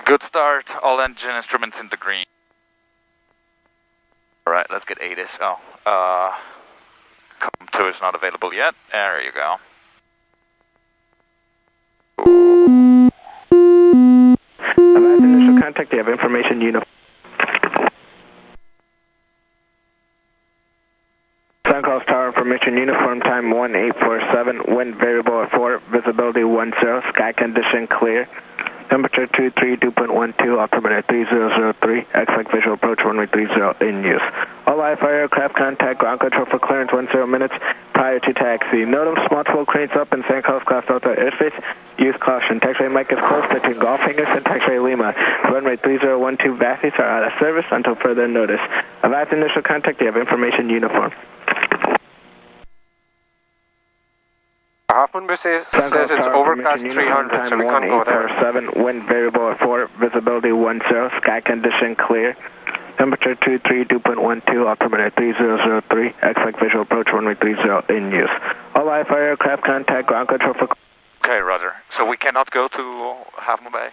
Good start, all engine instruments in the green. Alright, let's get ATIS. COM2 is not available yet. There you go. About initial contact, you have information uniform. Suncross Tower information uniform time 1847, wind variable at 4, visibility 10, sky condition clear. Temperature 23, dew point 12, altimeter 3003, X-Link visual approach runway 30 in use. All IFR aircraft contact ground control for clearance 10 minutes prior to taxi. Note of multiple cranes up in San Carlos Costa Alta airspace. Use caution. Taxiway Mike is close between Golf Fingers and Taxiway Lima. Runway 3012 VASIs are out of service until further notice. About initial contact, you have information uniform. Hoffman says it's overcast 300, so we can't go there. 7, wind variable at 4, visibility 10, sky condition clear. Temperature 23, dew point 12, altimeter 3003, X-Link visual approach runway 30 in use. All IFR aircraft contact ground control for... Okay, Roger. So we cannot go to Half Moon Bay?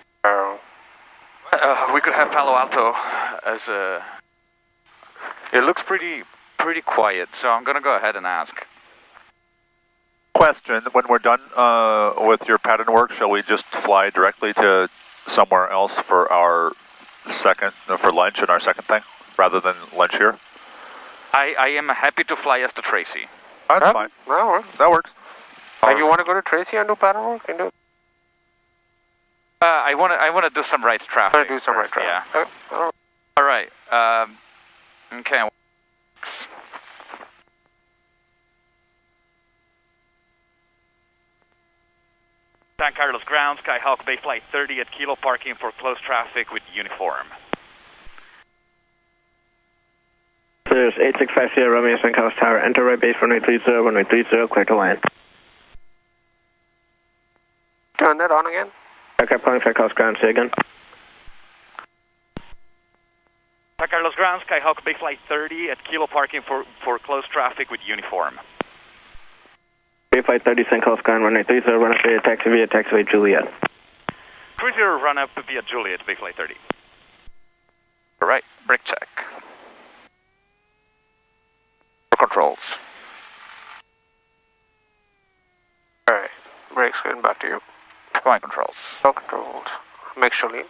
We could have Palo Alto as a... It looks pretty quiet, so I'm gonna go ahead and ask. Question, when we're done with your pattern work, shall we just fly directly to somewhere else for our for lunch and our second thing, rather than lunch here? I am happy to fly as to Tracy. That's fine. That works. Like you want to go to Tracy and do pattern work? And do... I want to do some right traffic. I want to do some right traffic. Yeah. All right. Okay. San Carlos ground, Skyhawk Bay Flight 30 at Kilo parking for close traffic with uniform. There's 8650 Romeo San Carlos Tower, enter right base runway 30, clear to land. Turn that on again. Okay, calling San Carlos ground, say again. San Carlos ground, Skyhawk Bay Flight 30 at Kilo parking for close traffic with uniform. Bay Flight 30, San Carlos ground, runway 30, run up via taxiway Juliet. 30 run up via Juliet, Bay Flight 30. Alright, brake check. Controls. Alright, brakes going back to you. Command controls. No controls. Make sure lean.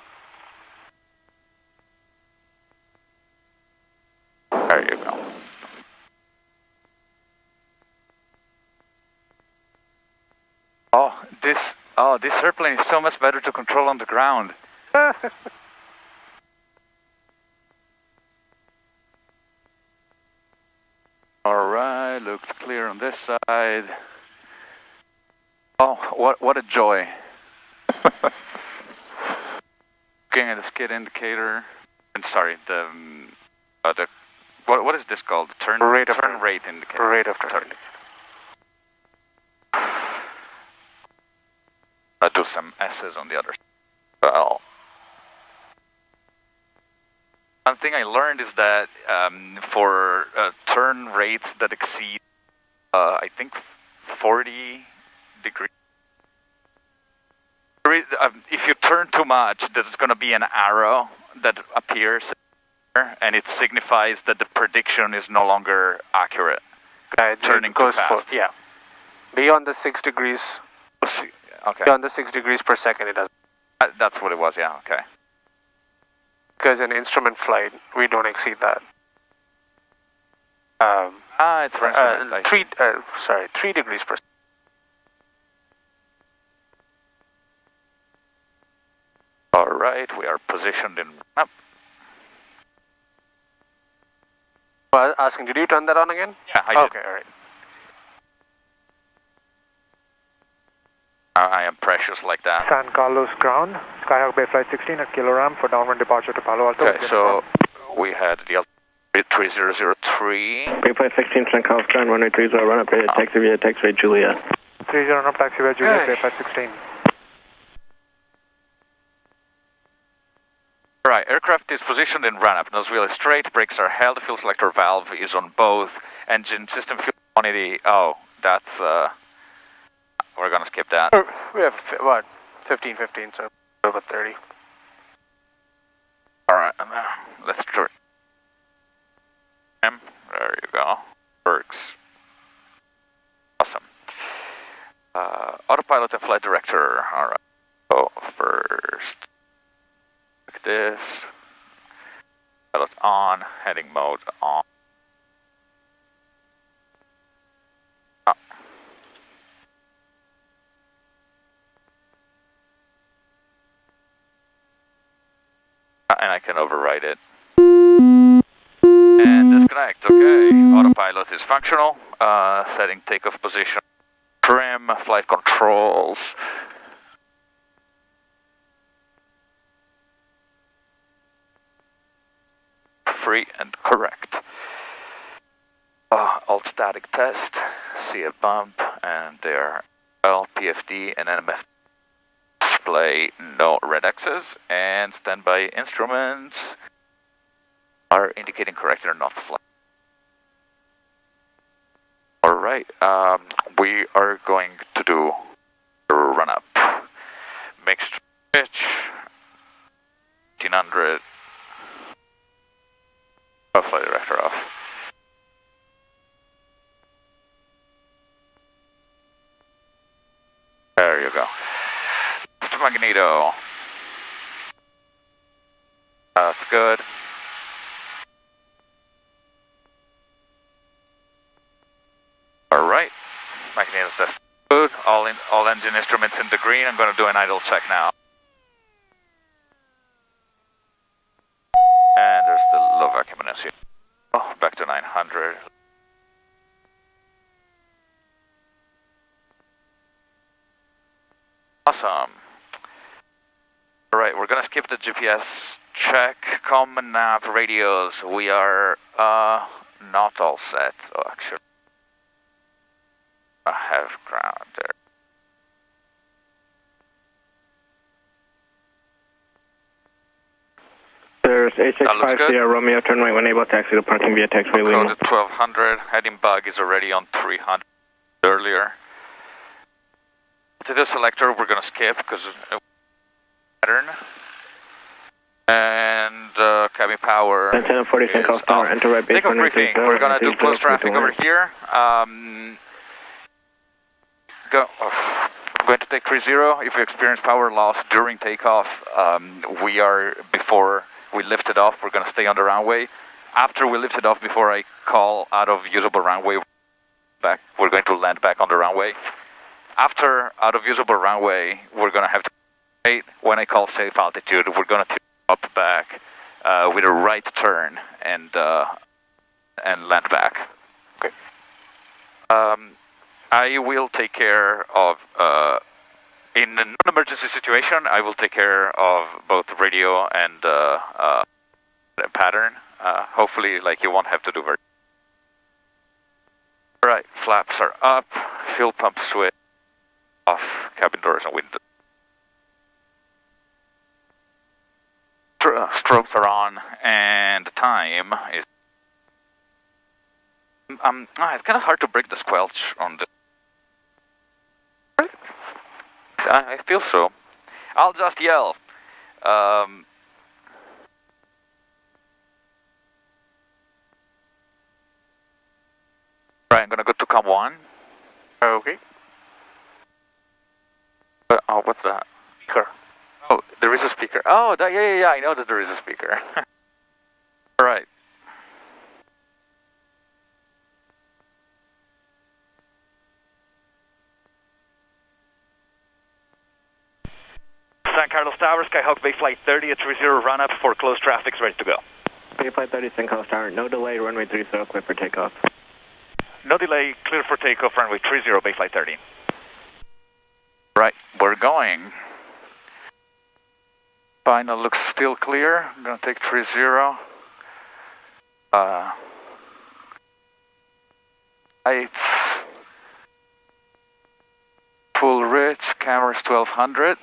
There you go. This airplane is so much better to control on the ground. Alright, looks clear on this side. Oh, what a joy. Looking at the skid indicator. I'm sorry, what is this called? The turn rate indicator. Rate of turn. I'll do some S's on the other side. Well, one thing I learned is that for turn rates that exceed, I think, 40 degrees, if you turn too much, there's going to be an arrow that appears, and it signifies that the prediction is no longer accurate. Turning too fast. Yeah. Beyond the 6 degrees. Okay. Beyond the 6 degrees per second, it does. That's what it was. Yeah. Okay. Because in instrument flight, we don't exceed that. It's for instrument. 3 degrees per second. All right, we are positioned in up. Well, asking, did you turn that on again? Yeah, I did. Okay, all right. I am precious like that. San Carlos ground, Skyhawk Bay Flight 16 at Kilo Ram for downwind departure to Palo Alto. Okay, so we had the 3003. Bay Flight 16, San Carlos ground, runway 30, run up via taxiway Juliet. 30 run up taxiway Juliet, Bay Flight 16. Right, aircraft is positioned in run-up, nose wheel is straight, brakes are held, fuel selector valve is on both, engine system fuel quantity, that's, we're gonna skip that. We have, what, 15, so about 30. let's try. There you go. Works. Awesome. Autopilot and flight director. Alright. So first, like this. Pilot on, heading mode on. Oh. And I can override it. And disconnect, okay. Autopilot is functional. Setting takeoff position. Trim, flight controls. Free and correct. Alt static test. See a bump, and there. Well, PFD and NMF display no red X's, and standby instruments are indicating correct or not flight. Alright, we are going to do a run up. Mixed pitch, 1800. Oh, flight director off. There you go. To Magneto. That's good. Alright. Magneto test good. All engine instruments in the green. I'm going to do an idle check now. And there's the low vacuum inertia. Oh, back to 900. Awesome. Alright, we're gonna skip the GPS check. Common nav radios. We are not all set. Oh, actually, I have ground there. There's A650 Romeo, turn right when able, taxi to parking via taxiway Lima. Code at 1200, heading bug is already on 300 earlier. To the selector, we're gonna skip because pattern. And cabin power. Antenna 40 St. Carlos Tower, enter right base. Takeoff briefing. We're gonna do close traffic over here. I'm going to take 30. If we experience power loss during takeoff, before we lift it off, we're going to stay on the runway. After we lift it off, before I call out of usable runway, we're going to land back on the runway. After out of usable runway, we're going to have to wait. When I call safe altitude, we're going to up back with a right turn and land back. Okay. I will take care of, in a non-emergency situation, I will take care of both radio and pattern. Hopefully, like, you won't have to do very. Alright, flaps are up, fuel pump switch off, cabin doors and windows. Strobes are on, and the time is. It's kind of hard to break the squelch on the. I feel so. I'll just yell. Right, I'm gonna go to COM 1. Okay. Oh, what's that? Speaker. Oh, there is a speaker. Oh, yeah, I know that there is a speaker. Alright. San Carlos Tower, Skyhawk Bay Flight 30 at 30 run up for close traffic's ready to go. Bay Flight 30, San Carlos Tower, no delay, runway 30, clear for takeoff. No delay, clear for takeoff, runway 30, Bay Flight 30. Right, we're going. Final looks still clear. I'm gonna take 30. Lights. Full rich, cameras 1200.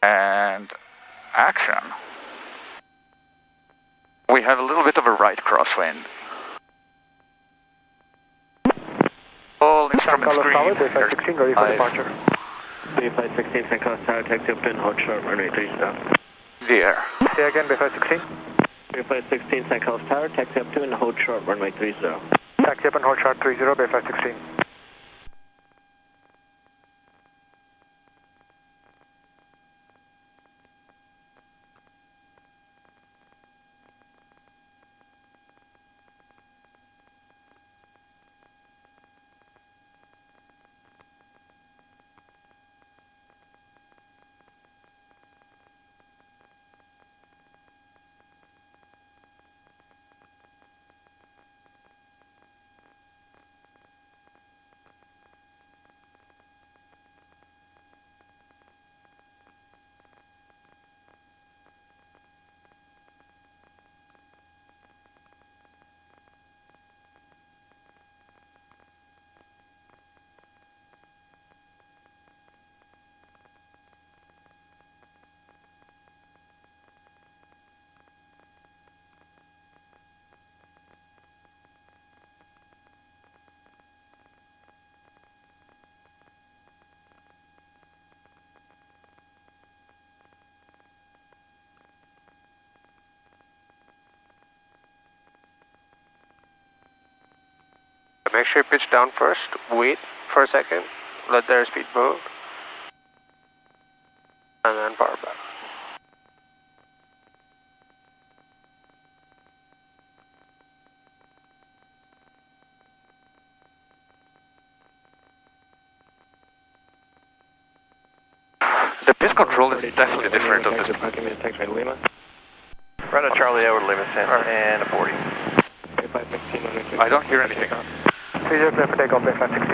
And action. We have a little bit of a right crosswind. All instruments green. Bay Flight 16, ready for departure. Bay Flight 16, San Carlos Tower, taxi up and hold short, runway 3 stop. the air. Say again, Bay Flight 16. Bay Flight 16, St. Carlos Tower, taxi up to and hold short, runway 30. Taxi up and hold short 30, Bay Flight 16. Make sure you pitch down first, wait for a second, let the airspeed move, and then power back. The pitch control is definitely different on this. Right on Charlie Edward, Lima 10 and a 40. I don't hear anything. 30, clear for takeoff, Bay Flight 16.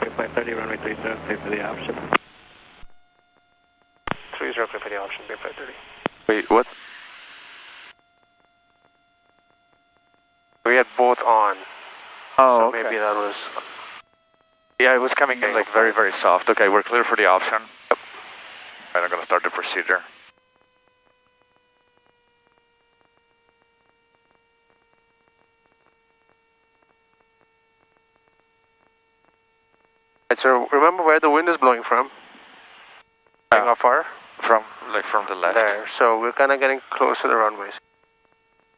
Bay Flight 30, runway 30, clear for the option. 30, clear for the option, Bay Flight 30. Wait, what? We had both on, Oh, so okay. maybe that was... Yeah, it was coming in like very, very soft. Okay, we're clear for the option. Yep. Right, I'm gonna start the procedure. Right, so remember where the wind is blowing from? How far? From the left. There, so we're kind of getting close to the runways.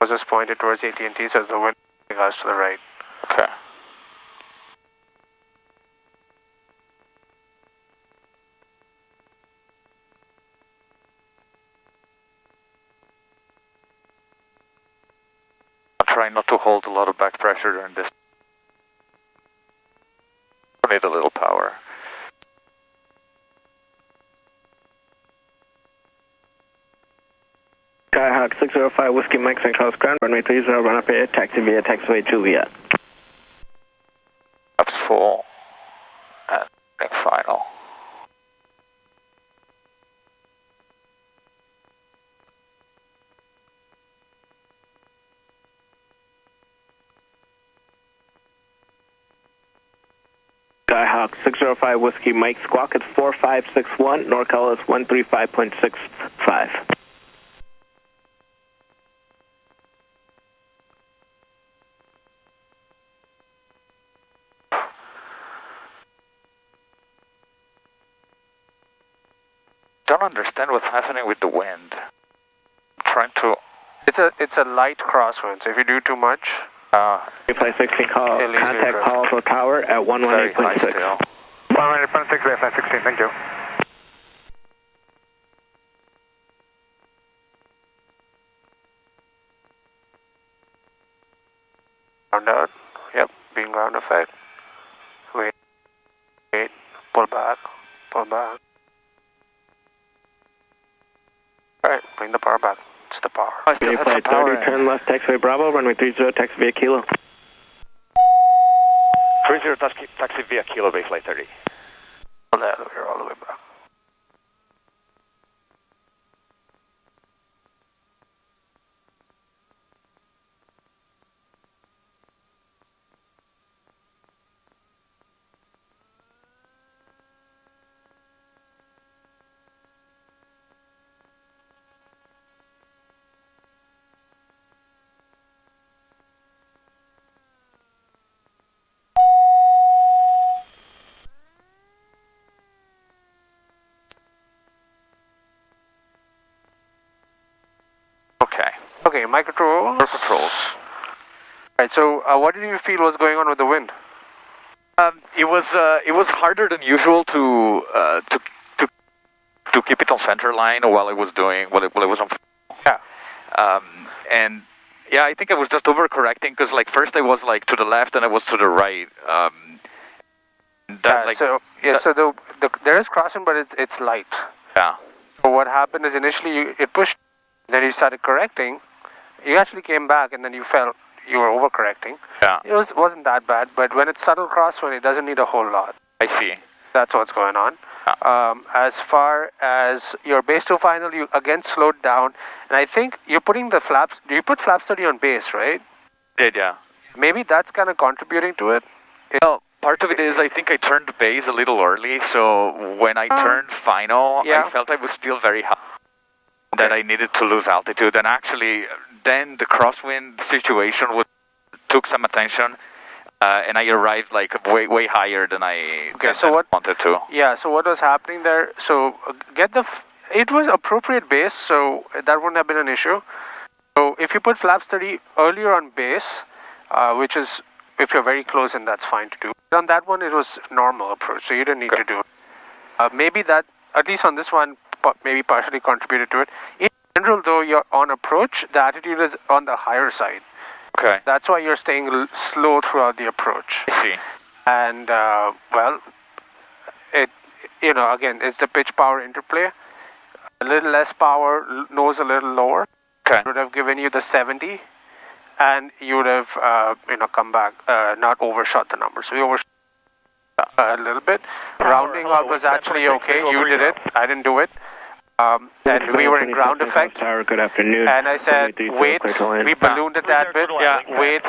I was just pointed towards AT&T, so the wind goes to the right. Okay. I'll try not to hold a lot of back pressure during this. I need a little power. Skyhawk 605 Whiskey Mike St. Carlos Ground, runway 30, run up air, taxi via taxiway Juliet. That's full. And final. Skyhawk 605 Whiskey Mike Squawk at 4561, NorCal is 135.65. Don't understand what's happening with the wind. I'm trying to. It's a light crosswind, so if you do too much... Flight 16 call, It leaves you contact direct. Paulsville Tower at Very high 118.6. still. 118.6, Bay Flight 16, thank you. Ground out. Yep, being ground effect. Wait. Pull back. Alright, bring the power back. It's the power. I still have some Flight power 30, turn left, taxiway Bravo, runway 30, taxi via Kilo. 30 taxi via Kilo, Bay Flight 30. All the way back. Okay, mic controls. Air controls. Right. So, what did you feel was going on with the wind? It was harder than usual to keep it on center line while it was on. Yeah. And yeah, I think I was just overcorrecting because like first I was like to the left and I was to the right. So there is crosswind, but it's light. Yeah. So what happened is initially it pushed, then you started correcting. You actually came back, and then you felt you were overcorrecting. Yeah. It wasn't that bad, but when it's subtle crosswind, it doesn't need a whole lot. I see. That's what's going on. As far as your base to final, you again slowed down, and I think you're putting the flaps. Do you put flaps 30 on base, right? Yeah. Maybe that's kind of contributing to it. Well, part of it is I think I turned base a little early, so when I turned final, I felt I was still very high. That I needed to lose altitude, and actually, then the crosswind situation took some attention. And I arrived like way higher than I wanted to. Yeah, so what was happening there? So it was appropriate base, so that wouldn't have been an issue. So if you put flaps 30 earlier on base, which is if you're very close, and that's fine to do. But on that one, it was normal approach, so you didn't need to do it. Maybe that, at least on this one, maybe partially contributed to it. In general, though, you're on approach, the attitude is on the higher side. Okay. That's why you're staying slow throughout the approach. I see. And, again, it's the pitch power interplay. A little less power, nose a little lower. Okay. Would have given you the 70, and you would have, come back, not overshot the number. So we overshot a little bit. Rounding out was actually okay. You did it. I didn't do it. And we were in ground effect. Good afternoon. And I said, wait. We ballooned it that bit. Yeah, wait.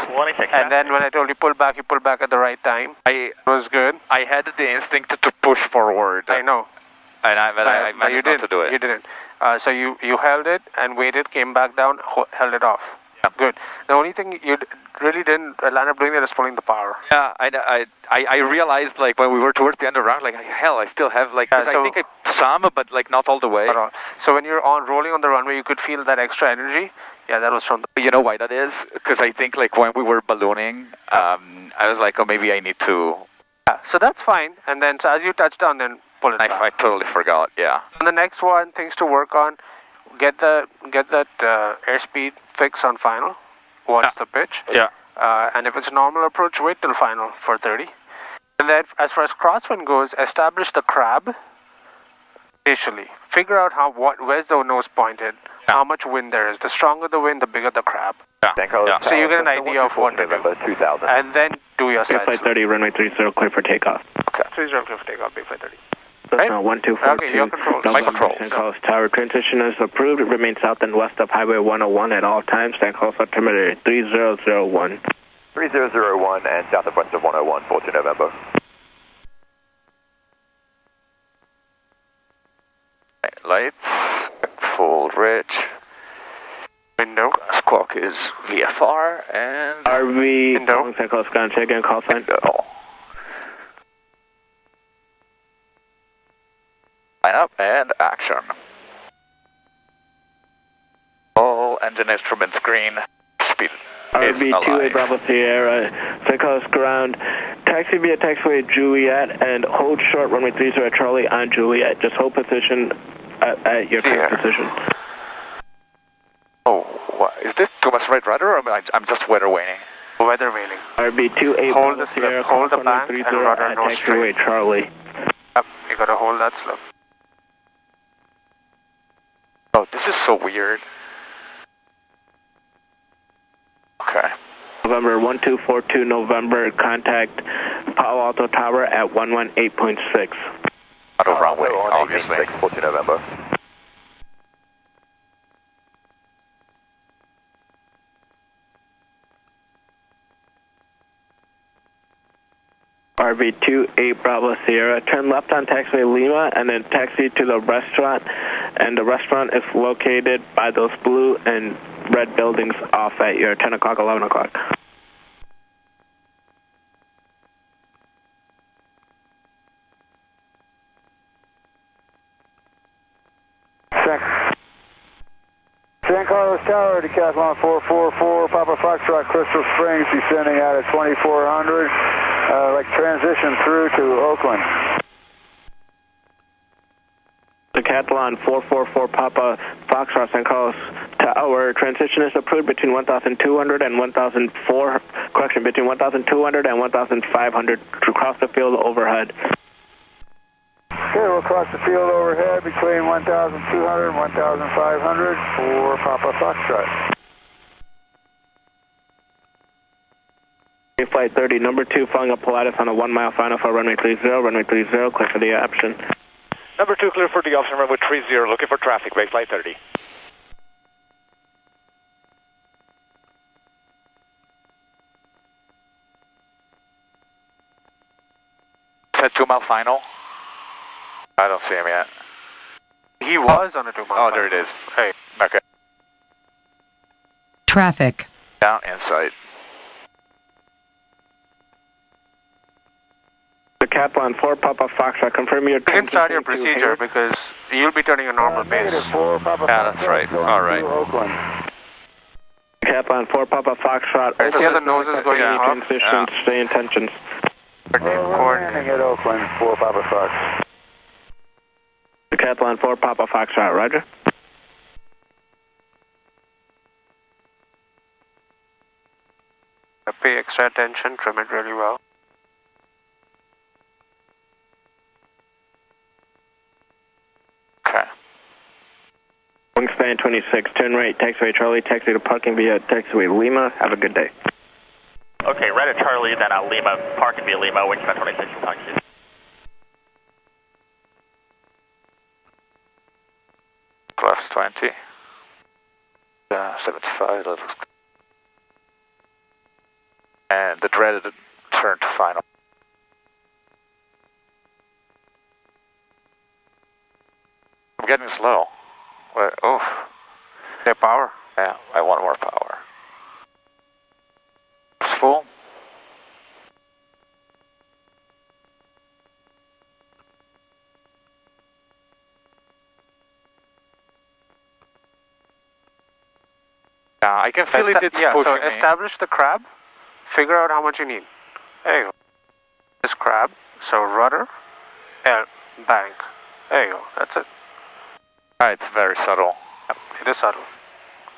And then when I told you pull back at the right time. It was good. I had the instinct to push forward. I know. And I managed not to do it. You didn't. So you held it and waited, came back down, held it off. Yeah. Good. The only thing you really didn't land up doing that is pulling the power. Yeah, I realized like when we were towards the end of the round, like hell, I still have like I think some, but like not all the way. So when you're rolling on the runway, you could feel that extra energy. Yeah, that was from the... You know why that is? Because I think like when we were ballooning, I was like, oh, maybe I need to... Yeah, so that's fine. And then so as you touch down, then pull it back. I totally forgot, yeah. And the next one, things to work on, get that airspeed fix on final. Watch the pitch. Yeah. And if it's a normal approach, wait till final for 30. And then as far as crosswind goes, establish the crab initially. Figure out where's the nose pointed, how much wind there is. The stronger the wind, the bigger the crab. Yeah. So you get an idea of what to do. And then do your side. Big flight 30, runway 30, clear for takeoff. Okay. 30 clear for takeoff, big flight 30. Right? 1242. Okay, your controls. My controls. San Carlos Tower transition is approved. It remains south and west of Highway 101 at all times. San Carlos altimeter 3001. 3001 and south of west of 101, 14 November. Lights, full rich. Window. Squawk is VFR and... RV, San Carlos ground check and call sign. Window. Line up and action. All engine instruments green. Speed is RV-28 Bravo Sierra, San Carlos ground. Taxi via taxiway Juliet and hold short runway 30 Charlie on Juliet. Just hold position at your current position. Oh, what? Is this too much right rudder or I'm just weather waning? Weather waning. RV-28 Hold the slip, hold the bank and rudder no straight. Charlie. Yep, you gotta hold that slip. Oh, this is so weird. Okay. November 1242 November, contact Palo Alto Tower at 118.6. Out of runway, obviously. 14 November. RV-28 Bravo Sierra, turn left on taxiway Lima and then taxi to the restaurant, and the restaurant is located by those blue and red buildings off at your 10 o'clock, 11 o'clock. San Carlos Tower, Decathlon 444, Papa Foxtrot, Crystal Springs, descending out at 2400, like transition through to Oakland. Decathlon 444, Papa Foxtrot, San Carlos Tower, transition is approved between 1,200 and 1,004, correction, between 1,200 and 1,500 to cross the field overhead. Okay, we'll cross the field overhead between 1,200 and 1,500 for Papa Foxtrot. Flight 30, number 2, following up Pilatus on a 1 mile final for runway 30, clear for the option. Number 2, clear for the option, runway 30, looking for traffic, base flight 30. Said 2 mile final. I don't see him yet. He was on a 2 mile. Oh, there it is. Hey. Okay. Traffic. Down inside. Decathlon 4, Papa Foxtrot, confirm your... You can start your procedure because you'll be turning a normal base. Yeah, that's right. All right. Decathlon 4, Papa Foxtrot. I see how the nose is going up. Transition, stay in tensions. Landing at Oakland for Papa Fox. Decathlon 4, Papa Foxtrot, roger. Pay extra attention, trim it really well. Okay. Wingspan 26, turn right, taxiway Charlie, taxi to parking via taxiway Lima. Have a good day. Okay, right at Charlie, then Lima, parking via Lima, wingspan 26, taxi. Left 20. 75, that looks good. And the dreaded turn to final. I'm getting slow. Wait, oh. Okay, power. Yeah, I want more power. It's full. I can feel it. It's pushing so me. establish the crab. Figure out how much you need. There you go. This crab. So rudder, bank. There you go. That's it. It's very subtle. Yep, it is subtle.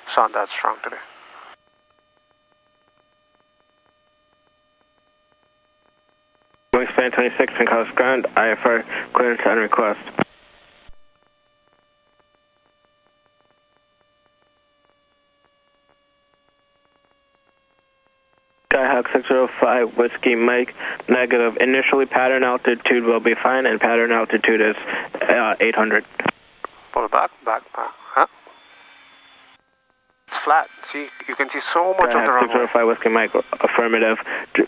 It's not that strong today. Wingspan 26, San Carlos ground, IFR clearance on request. Skyhawk 605, Whiskey Mike, negative. Initially pattern altitude will be fine, and pattern altitude is 800. Pull it back. Huh? It's flat. See, you can see so much of the runway. 605, Whiskey Mike, affirmative.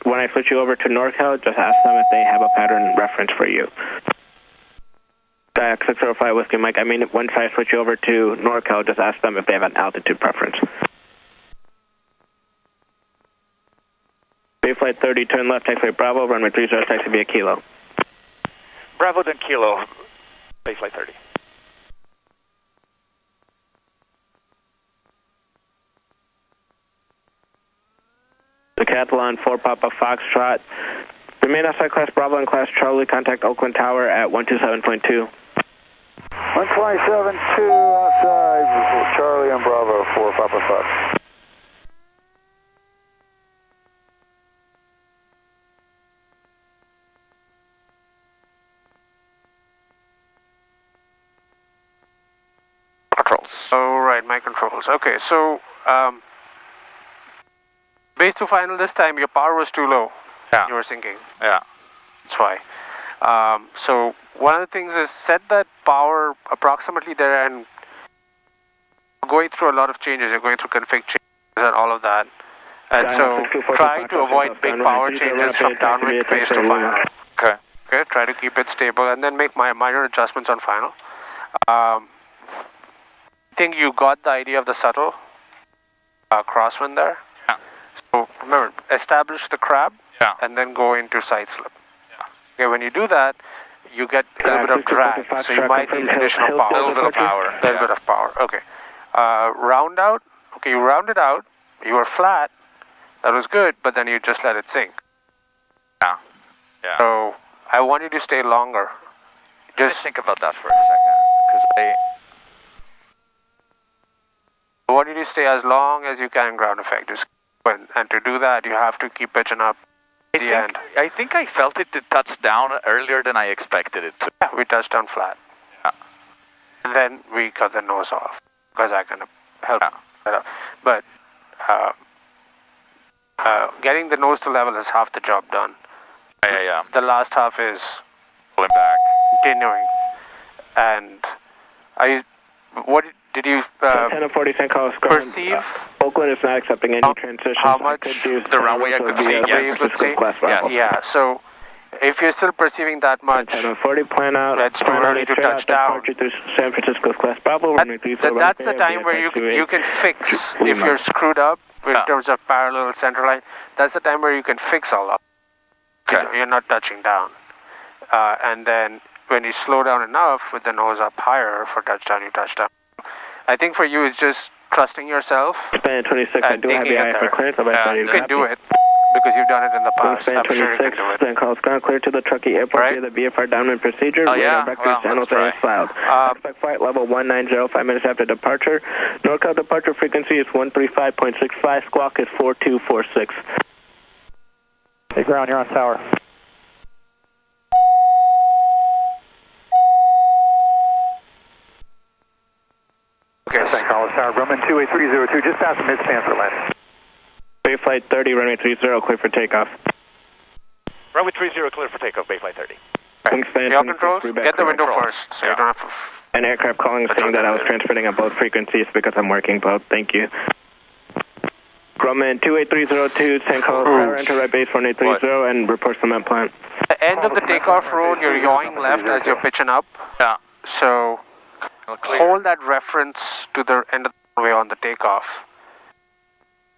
When I switch you over to NorCal, just ask them if they have a pattern reference for you. Skyhawk 605, Whiskey Mike, I mean, once I switch you over to NorCal, just ask them if they have an altitude preference. Bay Flight 30, turn left, taxiway Bravo, runway 30, taxi via Kilo. Bravo, then Kilo, base flight 30. Decathlon 4, Papa Foxtrot. Remain outside Class Bravo and Class Charlie. Contact Oakland Tower at 127.2. 127.2 outside Charlie and Bravo for Papa Fox. Controls. Oh, right, my controls. Okay, so base to final this time, your power was too low. Yeah. You were sinking. Yeah. That's why. So one of the things is set that power approximately there, and going through a lot of changes. You're going through config changes and all of that. And so try to avoid big power changes from downwind base to final. Okay. Okay, try to keep it stable and then make minor adjustments on final. I think you got the idea of the subtle crosswind there. Yeah. So remember, establish the crab, Yeah. and then go into side slip. Yeah. Okay, when you do that, you get a little bit of drag, so you might need additional power. A little bit of power. A little bit of power. Okay. round out. Okay, you rounded out. You were flat. That was good, but then you just let it sink. Yeah. Yeah. So I want you to stay longer. Just think about that for a second, because I want you to stay as long as you can ground effect. And to do that, you have to keep pitching up at the end. I think I felt it to touch down earlier than I expected it to. Yeah, we touched down flat. Yeah. And then we cut the nose off, because I kind of helped. Yeah. But getting the nose to level is half the job done. Yeah. The last half is Pulling back. continuing. And what did you Antenna 40 St. Carlos perceive? Oakland is not accepting any transitions. How much? The runway I could see, yes. You could see? Yes. Yeah, so if you're still perceiving that much, Antenna 40, plan out. that's too early to touch down. Through San Francisco's class Bravo. That's the time where you can fix, if you're screwed up in terms of parallel center line, that's the time where you can fix all up. Okay. You're not touching down. And then when you slow down enough with the nose up higher for touchdown, you touch down. I think for you, it's just trusting yourself. Span 26, I do have the eye for clearance. You can do it, because you've done it in the past. I'm sure you can do it. St. Carlos ground clear to the Truckee Airport via the BFR downwind procedure. Oh, yeah? Channel Well, filed. Expect flight level 190, 5 minutes after departure. NorCal departure frequency is 135.65. Squawk is 4246. Hey, ground, you're on tower. Okay, St. Carlos Tower, Grumman 28302, just past the midspan for landing. Bay flight 30, runway 30, clear for takeoff. Runway 30, clear for takeoff, Bay Flight 30. Wingspan your controls, get the window first, so you don't have to... An aircraft calling saying that I was transmitting on both frequencies because I'm working both. Thank you. Grumman 28302, St. Carlos Tower, enter right base 1830 and report cement plant. The end of the takeoff roll, you're yawing left as you're pitching up. Yeah. So hold that reference to the end of the way on the takeoff.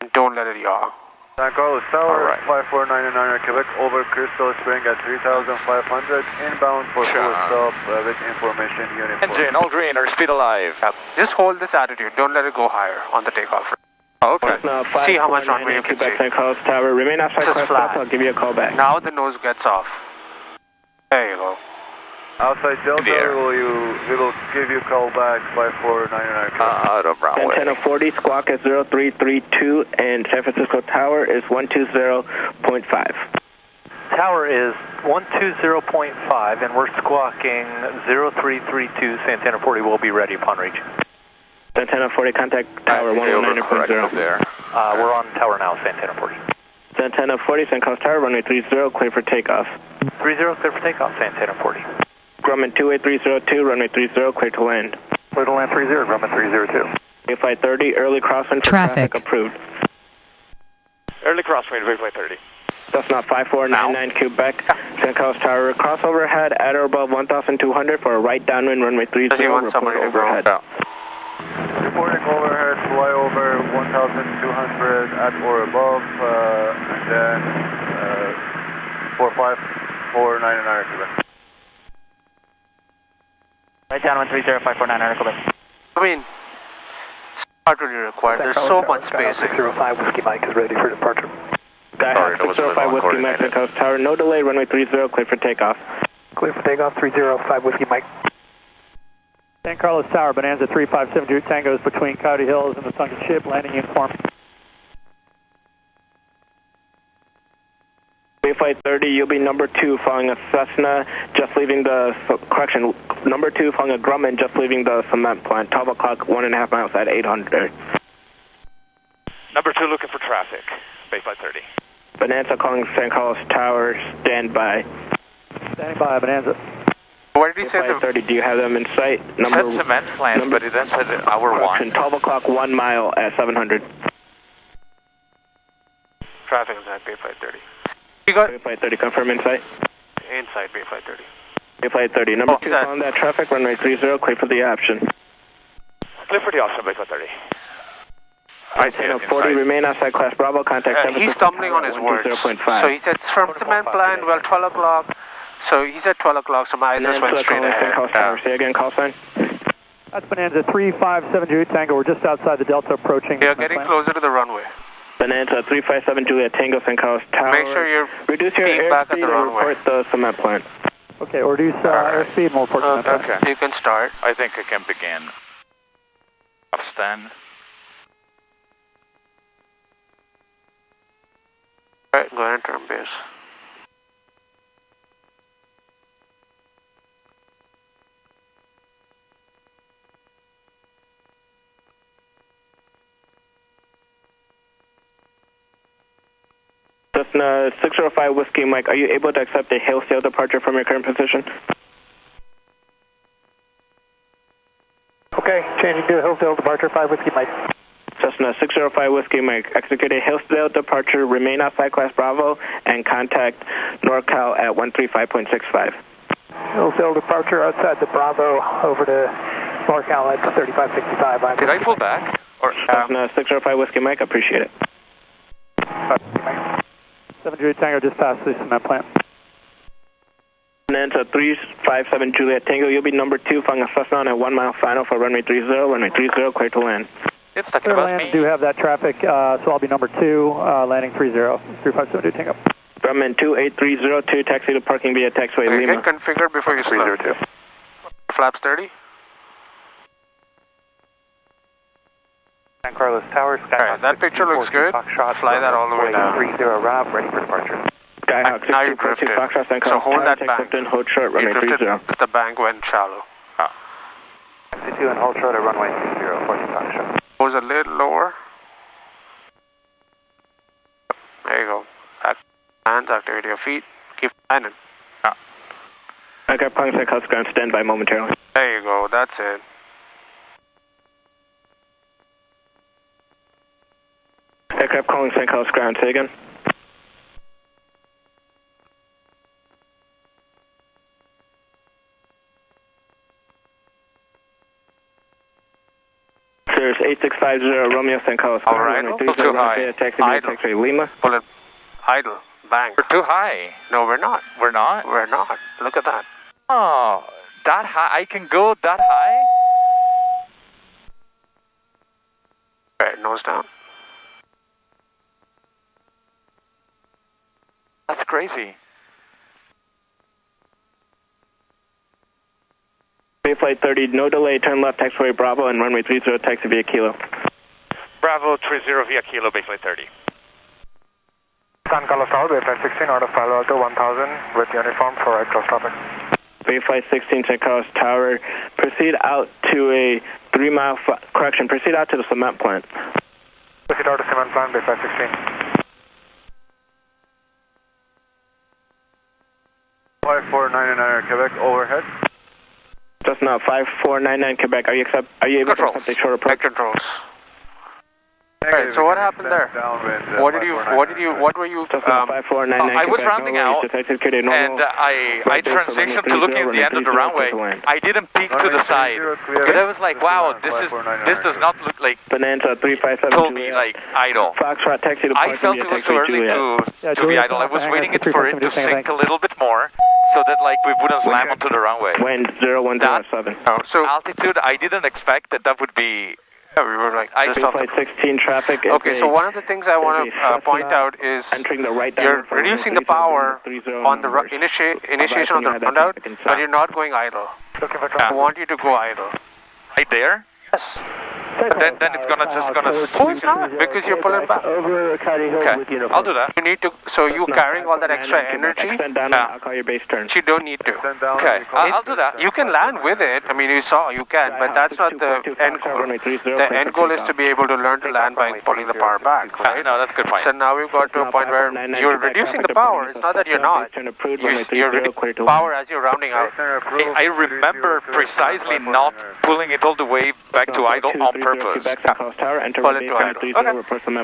And don't let it yaw. San Carlos Tower, 5499 Quebec, over Crystal Spring at 3,500, inbound for full stop with information unit. Engine, all green, airspeed alive. Just hold this attitude, don't let it go higher on the takeoff. Oh, okay. See how much runway you can see. St. Carlos Tower, remain outside class flat. I'll give you a call back. Now the nose gets off. There you go. Outside Delta, we will give you a call back 5499. Out of runway. Antenna 40, squawk is 0332, and San Francisco Tower is 120.5. Tower is 120.5, and we're squawking 0332. Antenna 40 will be ready upon reach. Antenna 40, contact Tower 119.0. We're on Tower now, Antenna 40. Antenna 40, St. Carlos Tower, runway 30, clear for takeoff. 30, clear for takeoff, Antenna 40. Grumman 28302, runway 30, clear to land. Clear to land 30, Grumman 302. Bay Flight 30, early crosswind for traffic approved. Early crosswind, Bay Flight 30. Cessna 5499 Quebec, St. Carlos Tower, cross overhead at or above 1,200 for a right downwind, runway 30, report overhead. Reporting overhead, fly over 1,200 at or above, and then 45499 Quebec. Right down 1305499 Quebec. I mean, it's not really required. There's so much spacing. 605 Whiskey Mike is ready for departure. Skyhawk 605 Whiskey Mike, St. Carlos Tower, no delay, runway 30, clear for takeoff. Clear for takeoff, 305 Whiskey Mike. San Carlos Tower, Bonanza 357 Tangos between Coyote Hills and the sunken ship, landing uniform. Bay Flight 30, you'll be number 2 following a Cessna, just leaving the, correction, number 2 following a Grumman, just leaving the cement plant, 12 o'clock, 1.5 miles at 800. Number 2 looking for traffic, Bay Flight 30. Bonanza calling San Carlos Tower, stand by. Standing by, Bonanza. What did he say? 30, do you have them in sight? It said cement plant, but it then said hour 1. 12 o'clock, 1 mile at 700. Traffic inside Bay Flight 30. You got Bay Flight 30, confirm in sight. inside Bay Flight 30. Bay Flight 30, number 2 on that traffic, runway 30, clear for the option. Clear for the option, Bay Flight 30. I see it 40, inside. remain outside class Bravo, contact he's stumbling on his words. So he said from cement plant, well 12 o'clock. So he said 12 o'clock, so my eyes just went straight ahead. Say again, call sign. That's Bonanza 357 Juliet Tango. We're just outside the Delta approaching. We are getting closer to the runway. Bonanza 357 Juliet Tango, St. Carlos Tower. Make sure you're reduce your being back at the airspeed and runway. report the cement plant. Okay, reduce airspeed and we'll report cement plant. Okay. You can start. I think I can begin. Stand. Alright, go ahead and turn base. Cessna 605 Whiskey Mike, are you able to accept a hail sail departure from your current position? Okay, changing to Hillsdale departure 5 Whiskey Mike. Cessna 605 Whiskey Mike, execute a Hillsdale departure, remain outside Class Bravo, and contact NorCal at 135.65. Hillsdale departure outside the Bravo over to NorCal at 3565. Did I pull back? Or Cessna 605 Whiskey Mike, appreciate it. 7 Juliet Tango just passed the cement plant. Bonanza 357 Juliet Tango, you'll be number 2, flying a Cessna on a 1 mile final for runway 30, clear to land. it's talking about me. Do have that traffic, so I'll be number 2, landing 30, 357 Juliet Tango. Grumman 28302, taxi to parking via taxiway Okay, Lima. get configured before you slow. 302. Flaps 30. San Carlos Tower, Skyhawk. Alright, that picture looks good. Fly that all the way down. 30 route, ready for departure. Skyhawk Now you 1642 drifted. Foxtrot, St. So Carlos hold Tower, that take bank. left and hold short, You runway drifted 30. the bank went shallow. 62 and hold short at runway 30, 14 Foxtrot. Goes a little lower. There you go. Hands, activate your feet. Keep landing. Aircraft calling St. Carlos ground, stand by momentarily. There you go, that's it. Aircraft calling St. Carlos ground, say again. Sirius 8650 Romeo St. Carlos All Tower, right, runway 30, too high. taxi Lima. Pull it. Idle. Bank. We're too high. No, we're not. We're not? We're not. Look at that. Oh, that high? I can go that high? Alright, nose down. That's crazy. Flight 30, no delay, turn left, taxiway Bravo, and runway 30, taxi via Kilo. Bravo 30 via Kilo, basically 30. San Carlos Tower, Bayflight 16, out of Palo Alto 1000, with uniform for right cross traffic. Bayflight 16, St. Carlos Tower, proceed out to a 3 mile, proceed out to the cement plant. Proceed out to cement plant, Bayflight 16. 5499 Quebec, overhead. Just now, 5499 Quebec, are you able to accept a short approach? Head controls. Alright, so what happened there? What were you, Just now, 5499 I was Quebec, rounding no out, worries, detected Kennedy normal. and I transitioned to looking at the end of the runway. I didn't peek to the side, but I was like, wow, this does not look like Bonanza 357 told me like idle. Foxtrot taxi to I felt it was too early to be idle. I was waiting it for it to sink a little bit more, so that like we wouldn't slam onto the runway. Wind 0107. so Altitude, I didn't expect that would be. yeah, we were like just off the. Flight 16 traffic. Okay, so one of the things I want to point out is entering the right you're reducing the power on the initiation of the round out, but you're not going idle. I want you to go idle. Right there? Yes. Then it's gonna. Oh, it's not, because you're pulling back. Over County Hill with Okay, uniform. I'll do that. You need to, so you carrying all that extra energy, Extend down, I'll call your base turn. you don't need to. Okay, I'll do that. You can land with it. I mean, you saw you can, but that's not the end goal. The end goal is to be able to learn to land by pulling the power back, right? No, that's a good point. So now we've got to a point where you're reducing the power. It's not that you're not. You're reducing power as you're rounding out. I remember precisely not pulling it all the way back to idle on purpose. Pull it to idle.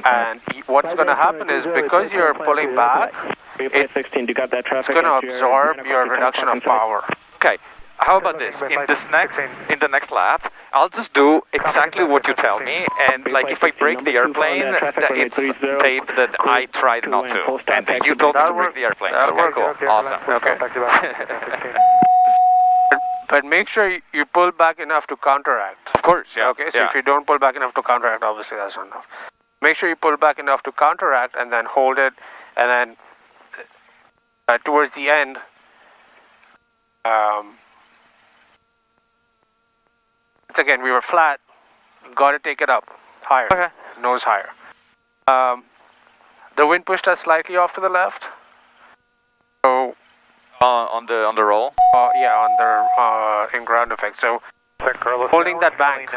And what's going to happen is because you're pulling back, it's going to absorb your reduction of power. Okay, how about this? In the next lap, I'll just do exactly what you tell me, and like if I break the airplane, it's tape that I tried not to, and you told me to break the airplane. Okay, cool, awesome. Okay. But make sure you pull back enough to counteract. Of course, yeah. Okay, so if you don't pull back enough to counteract, obviously that's not enough. Make sure you pull back enough to counteract and then hold it, and then towards the end, once again, we were flat, got to take it up, higher, Okay. nose higher. The wind pushed us slightly off to the left, so on the roll. yeah, on the in ground effect. So holding that bank,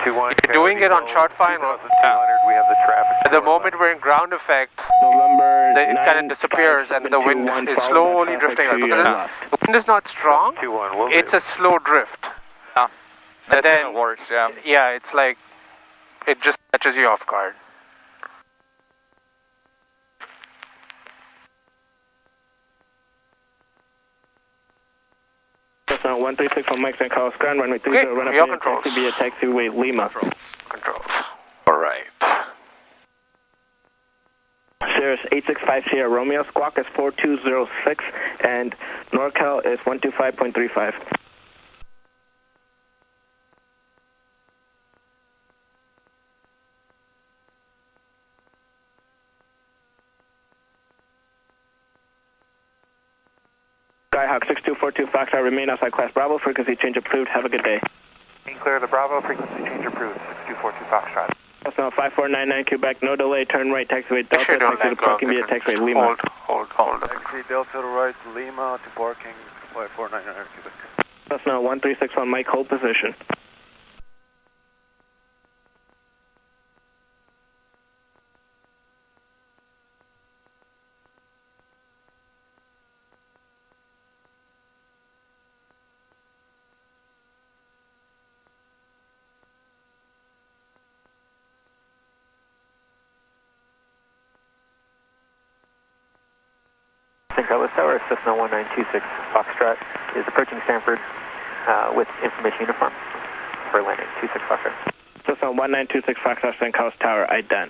you're doing it on short final. We have the traffic. At the moment we're in ground effect, November it kind of disappears and the wind is slowly drifting up. Because the wind is not strong, it's a slow drift. Yeah. And then It works, yeah. yeah, it's like it just catches you off guard. That's 136 on Mike St. Carlos ground, runway 30, run up your to controls. taxi via taxiway Lima. Controls. All right. Cirrus 865 Sierra Romeo, squawk is 4206, and NorCal is 125.35. Skyhawk 6242 Foxtrot, remain outside Class Bravo, frequency change approved, have a good day. Clear the Bravo, frequency change approved, 6242 Foxtrot. That's now 5499 Quebec, no delay, turn right, taxiway Delta, Sure, don't taxi to let go. parking via taxiway Lima. Hold. Taxi Delta to right, Lima to parking, 5499 Quebec. That's now 1361 Mike, hold position. St. Carlos Tower, Cessna 1926 Foxtrot is approaching Stanford with information uniform for landing. 26 Foxtrot. Cessna 1926 Foxtrot, St. Carlos Tower, ident.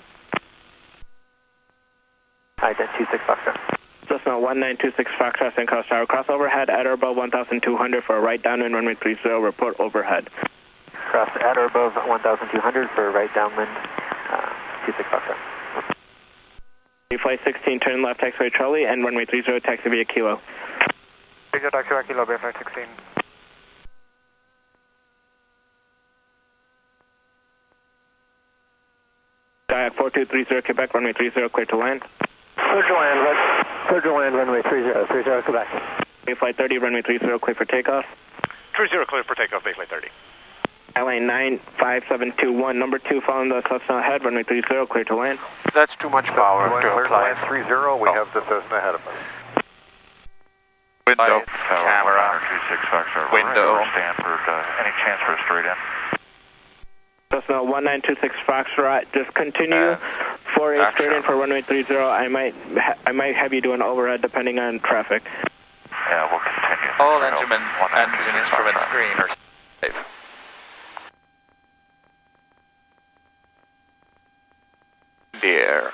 Ident 26 Foxtrot. Cessna 1926 Foxtrot, St. Carlos Tower, cross overhead at or above 1,200 for a right downwind runway 30, report overhead. Cross at or above 1,200 for right downwind, 26 Foxtrot. Flight 16, turn left, taxiway Charlie, and runway 30, taxi via Kilo. Taxiway Kilo, Flight 16. Kayak 4230 Quebec, runway 30, clear to land. Clear to land, runway 30, Quebec. Flight 30, runway 30, clear for takeoff. 30 clear for takeoff, Bayflight 30. LA 95721, number 2, following the Cessna ahead, runway 30, clear to land. That's too much power to apply. 30, we have the Cessna ahead of us. Window. Camera. Window. Stanford, any chance for a straight in? Cessna 1926 Foxtrot, just continue for a straight in for runway 30. I might have you do an overhead depending on traffic. Yeah, we'll continue. All engine instrument screen are safe. Dear.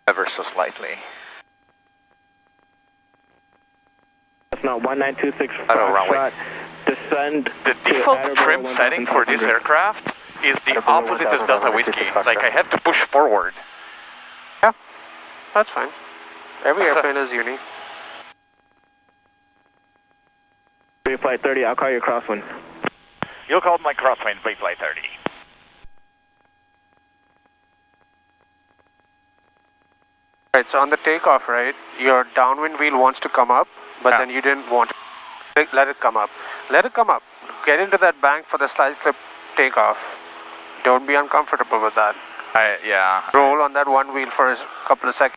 Ever so slightly. Cessna 1926 runway. Foxtrot, descend. The default trim setting for this aircraft is the opposite as Delta Whiskey. Like, I have to push forward. Yeah, that's fine. Every airplane is unique. Flight 30, I'll call you crosswind. You'll call my crosswind, Bayflight 30. Right, so on the takeoff, right, your downwind wheel wants to come up, but then you didn't want to let it come up. Let it come up. Get into that bank for the slide slip takeoff. Don't be uncomfortable with that. Yeah. Roll on that one wheel for a couple of seconds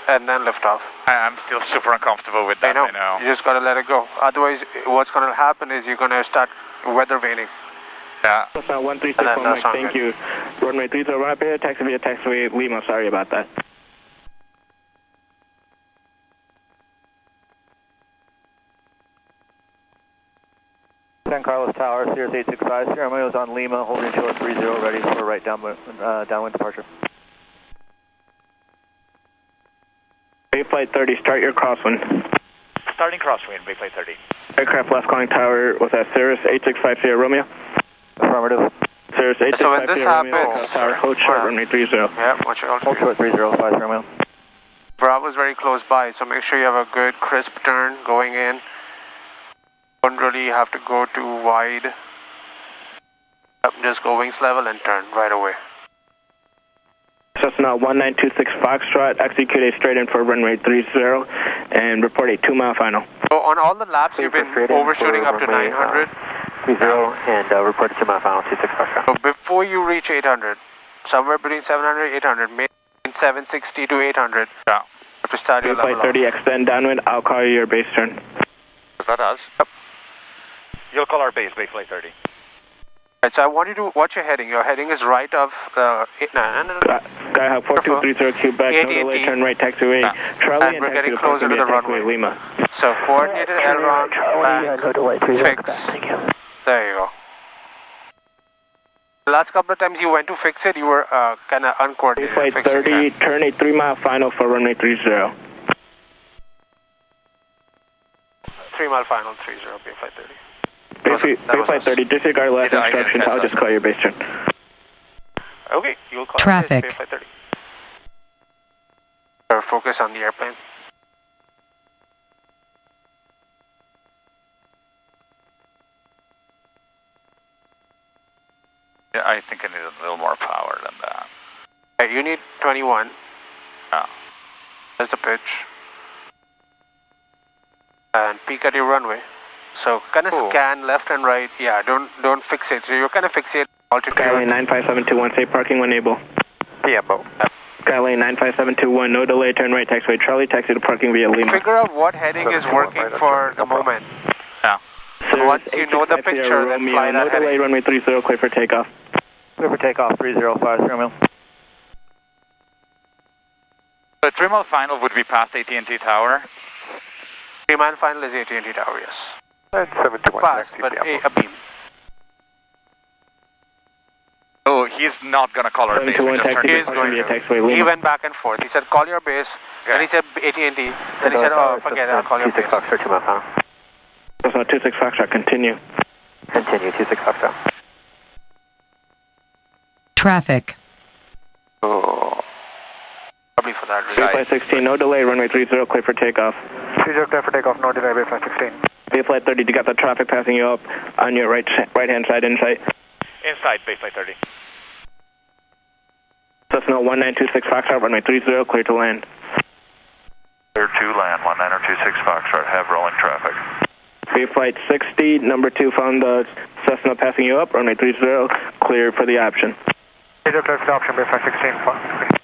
and then lift off. I'm still super uncomfortable with that, I know. You just got to let it go. Otherwise, what's going to happen is you're going to start weather veiling. Yeah. Cessna 136, Mike, thank you. Runway 30, run up here, taxi via taxiway Lima, sorry about that. San Carlos Tower, Cirrus 865, Sierra Romeo is on Lima, holding Kilo 30, ready for right downwind departure. Flight 30, start your crosswind. starting crosswind, Bay Flight 30. Aircraft last calling tower was at Cirrus 8650 Romeo. Affirmative. Cirrus 8650 So when this Romeo, happens, tower, hold short, runway 30. Yeah, watch your Hold short 305 Romeo. Bravo's very close by, so make sure you have a good crisp turn going in. Don't really have to go too wide. Just go wings level and turn right away. Cessna 1926 Foxtrot, execute a straight in for runway 30 and report a 2 mile final. So on all the laps you've been overshooting up to 900. 30 and report a 2 mile final 26 Foxtrot. So before you reach 800, somewhere between 700 800, maybe 760 to 800. Yeah. To start your level Flight 30, extend downwind, I'll call you your base turn. Is that us? Yep. You'll call our base, Bay Flight 30. Right, so I want you to watch your heading. Your heading is right of the... Skyhawk 4230 Quebec, no delay, turn right, taxiway. Charlie and we're getting closer to the runway. Lima. So coordinated aileron, back, fix. There you go. The last couple of times you went to fix it, you were kind of uncoordinated. Flight 30, turn a 3 mile final for runway 30. 3 mile final 30, Bay Flight 30. Bay Flight 30, disregard last instruction, I'll just call your base turn. Okay, you'll call Traffic. Bay Flight 30. Focus on the airplane. Yeah, I think I need a little more power than that. Okay, you need 21. Oh. That's the pitch. And peek at your runway. So kind of scan left and right. Yeah, don't fixate. So you're kind of fixate altitude. Skylane 95721, safe parking when able. Yeah, Bo. Skylane 95721, no delay, turn right, taxiway Charlie, taxi to parking via Lima. Figure out what heading is working for the moment. Yeah. So once you know the picture, then fly that no delay, heading. runway 30, clear for takeoff. Clear for takeoff 305 Romeo. The 3 mile final would be past AT&T Tower. 3 mile final is AT&T Tower, yes. That's 721. Fast, but a beam. Oh, he's not going to call our base. We just turned He is going to. He went back and forth. He said, call your base. Okay. Then he said AT&T. Then he said, oh, forget it, I'll call your base. 26 Foxtrot 2 mile final. That's not 26 Foxtrot, continue. Continue 26 Foxtrot. Traffic. Oh. Probably for that reason. Bay Flight 16, no delay, runway 30, clear for takeoff. 30 clear for takeoff, no delay, Bay Flight 16. Bay Flight 30, you got the traffic passing you up on your right-hand side in sight. Inside, Bay Flight 30. Cessna 1926 Foxtrot, runway 30, clear to land. Clear to land, 1926 Foxtrot, have rolling traffic. Bay Flight 60, number 2, found the Cessna passing you up, runway 30, clear for the option. 30 clear for the option, Bay Flight 16.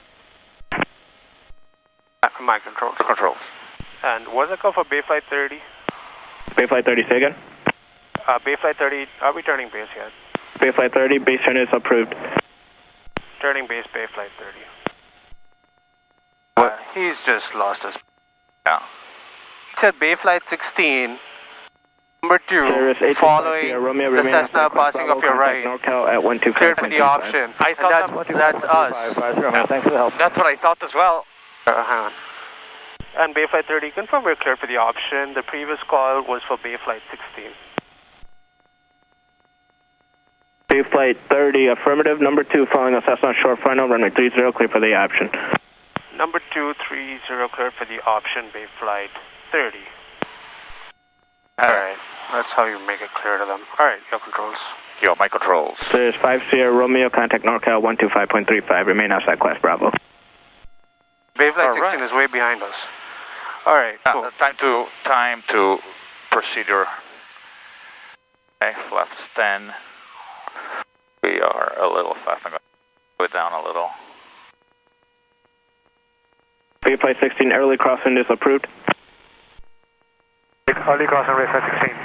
My controls. Controls. And what's the call for Bay Flight 30? Bay Flight 30, say again? Bay Flight 30, are we turning base yet? Bay Flight 30, base turn is approved. Turning base, Bay Flight 30. He's just lost his... Yeah. He said Bay Flight 16, number 2, following the Cessna passing off your right, cleared for the option. I thought that's us. Thanks for the help. That's what I thought as well. Hang on. And Bay Flight 30, confirm we're cleared for the option. The previous call was for Bay Flight 16. Bay Flight 30, affirmative. Number 2, following a Cessna short final, runway 30, clear for the option. Number 230, cleared for the option, Bay Flight 30. Alright, that's how you make it clear to them. Alright, your controls. Yo, my controls. There's 5 Sierra Romeo, contact NorCal 125.35, remain outside class Bravo. Bay Flight 16 is way behind us. Alright, cool. Time to procedure. Okay, flaps 10. We are a little fast. I'm going to go it down a little. Bay Flight 16, early crosswind is approved. Early crosswind, Bay Flight 16.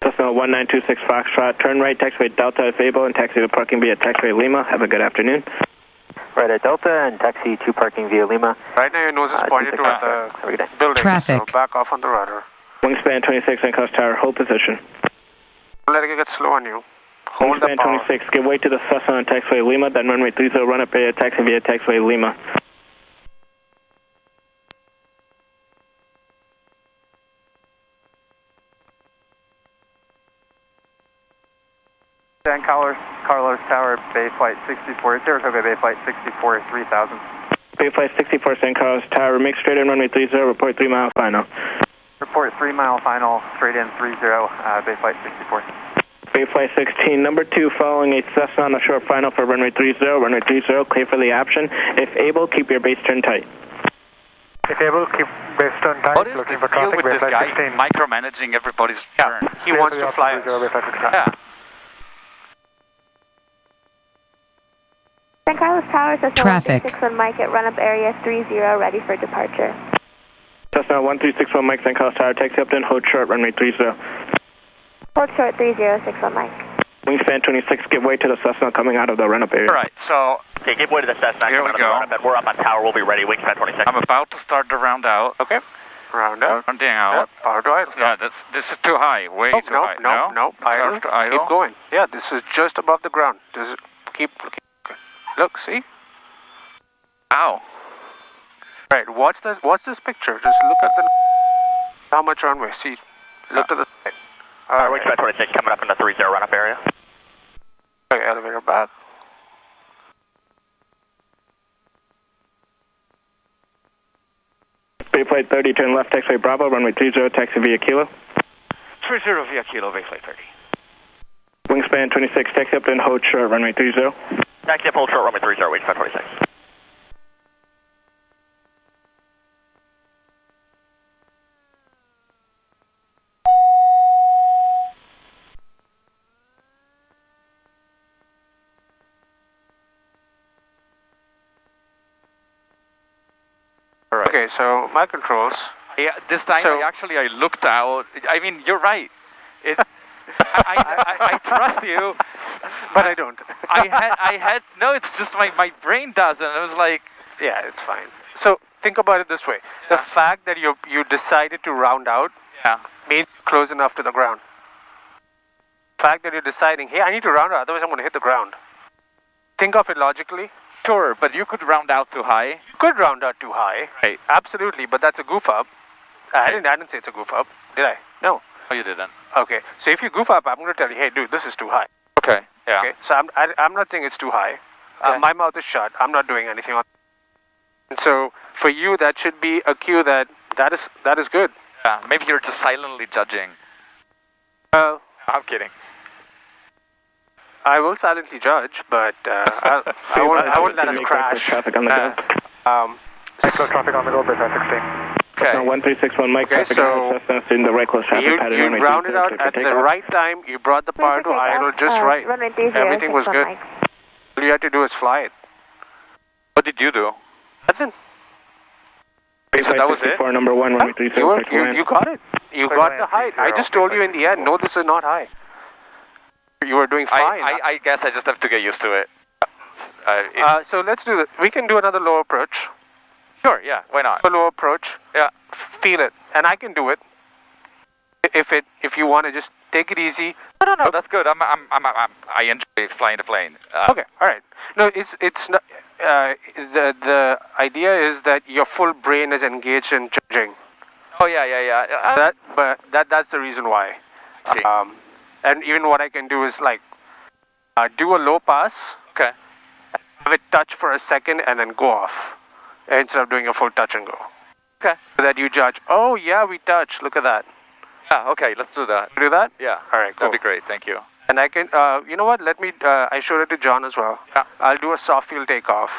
Cessna 1926 Foxtrot, turn right, taxiway Delta if able, and taxi to parking via taxiway Lima. Have a good afternoon. Right at Delta and taxi to parking via Lima. Right now your nose is pointed toward the building, Traffic. so back off on the rudder. Wingspan 26 and coast tower, hold position. Don't let it get slow on you. Hold Wingspan the power. 26, give way to the Cessna on taxiway Lima, then runway 30, run up via taxi via taxiway Lima. San Carlos Tower, Bay Flight 64, Saratoga Bay Flight 64, 3000. Bay Flight 64, San Carlos Tower, make straight in runway 30, report 3 mile final. Report 3 mile final, straight in 30, Bay Flight 64. Bay Flight 16, number 2, following a Cessna on a short final for runway 30, clear for the option. If able, keep your base turn tight. If able, keep base turn tight. What is the deal with this guy micromanaging everybody's turn? He wants to fly us. Yeah. San Carlos Tower, Cessna Traffic. 1361 Mike at run-up area 30, ready for departure. Cessna 1361 Mike, San Carlos Tower, taxi up then hold short, runway 30. Hold short 3061 Mike. Wingspan 26, give way to the Cessna coming out of the run-up area. All right, so... Okay, give way to the Cessna. Here we go. We're up on tower, we'll be ready, wingspan 26. I'm about to start the round out. Okay. Round out. Rounding out. Yep. Power to idle. Yeah, this is too high, way too high. No. Idle. Keep going. Yeah, this is just above the ground. This is, keep look, see? Ow. Right, what's this picture? Just look at the... How much runway? See, look to the side. Wingspan 26 coming up in the 30 run-up area. Okay, elevator back. Bay Flight 30, turn left, taxiway Bravo, runway 30, taxi via Kilo. 30 via Kilo, Bay Flight 30. Wingspan 26, taxi up then hold short, runway 30. Taxi up, hold short, runway 30, wingspan 26. Okay, so my controls. Yeah, this time I looked out. I mean, you're right. I trust you, but I don't. I had no. It's just my brain doesn't. It was like, yeah, it's fine. So think about it this way: the fact that you decided to round out, means close enough to the ground. The fact that you're deciding, hey, I need to round out, otherwise I'm going to hit the ground. Think of it logically. Sure, but you could round out too high. You could round out too high. Right. Absolutely, but that's a goof up. I didn't say it's a goof up, did I? No. Oh, you didn't. Okay, so if you goof up, I'm going to tell you, hey, dude, this is too high. Okay. Yeah. Okay. So I'm not saying it's too high. My mouth is shut. I'm not doing anything on. And so for you, that should be a cue that is good. Yeah. Maybe you're just silently judging. Well, I'm kidding. I will silently judge, but I won't let us crash. Traffic on the go. Traffic on the go, Bay Flight 16. Okay. 1361 Mike, okay, so in the right close traffic pattern. You rounded out at the right time. You brought the power to idle just right. Everything was good. All you had to do is fly it. What did you do? Nothing. So that was it? Number 1, runway 30. You got it. You got the height. I just told you in the end, no, this is not high. You were doing fine. I guess I just have to get used to it. So let's do it. We can do another low approach. Sure, yeah, why not? A low approach. Yeah. Feel it. And I can do it. If you want to just take it easy. No, that's good. I enjoy flying the plane. Okay, all right. No, it's not. The idea is that your full brain is engaged in judging. Oh yeah. That's the reason why. See. And even what I can do is like do a low pass. Okay. Have it touch for a second and then go off, instead of doing a full touch and go. Okay. So that you judge. Oh yeah, we touch. Look at that. Yeah. Okay. Let's do that. Do that? Yeah. All right. Cool. That'd be great. Thank you. And I can. You know what? Let me. I showed it to John as well. Yeah. I'll do a soft field takeoff.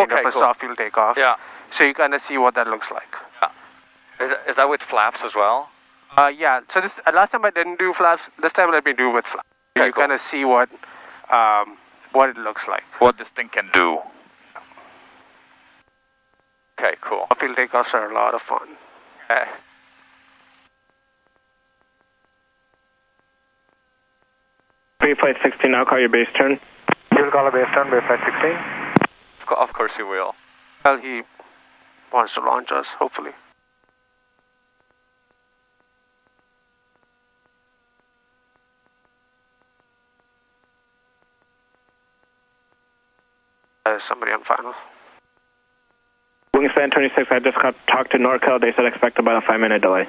Okay. A soft field takeoff. Yeah. So you kind of see what that looks like. Yeah. Is that with flaps as well? Yeah. So this last time I didn't do flaps. This time let me do with flaps. Okay, you kind of see what it looks like. What this thing can do. Okay, cool. Field takeoffs are a lot of fun. Okay. Bay Flight 16, I'll call your base turn. You will call a base turn, Bay Flight 16? Of course you will. Well, he wants to launch us, hopefully. There's somebody on final. Wingspan 26, I just talked to NorCal. They said expect about a 5-minute delay.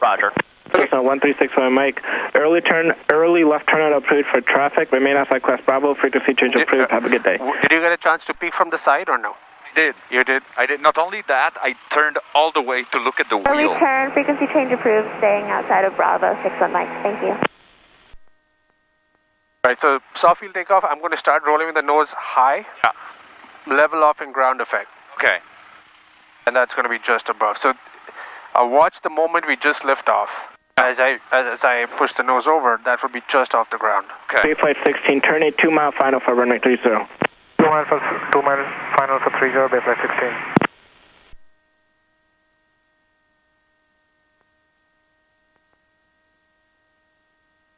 Roger. Cessna 1361 Mike. Early left turn out approved for traffic. Remain outside Class Bravo. Frequency change approved. Have a good day. Did you get a chance to peek from the side or no? Did. You did? I did. Not only that, I turned all the way to look at the Early wheel. turn, frequency change approved, staying outside of Bravo 61 Mike. Thank you. Right, so soft field takeoff, I'm going to start rolling with the nose high. Yeah. Level off in ground effect. Okay. And that's going to be just above. So watch the moment we just lift off. As I push the nose over, that will be just off the ground. Okay. Bay Flight 16, turn a 2 mile final for runway 30. 2 mile final for 30, Bay Flight 16.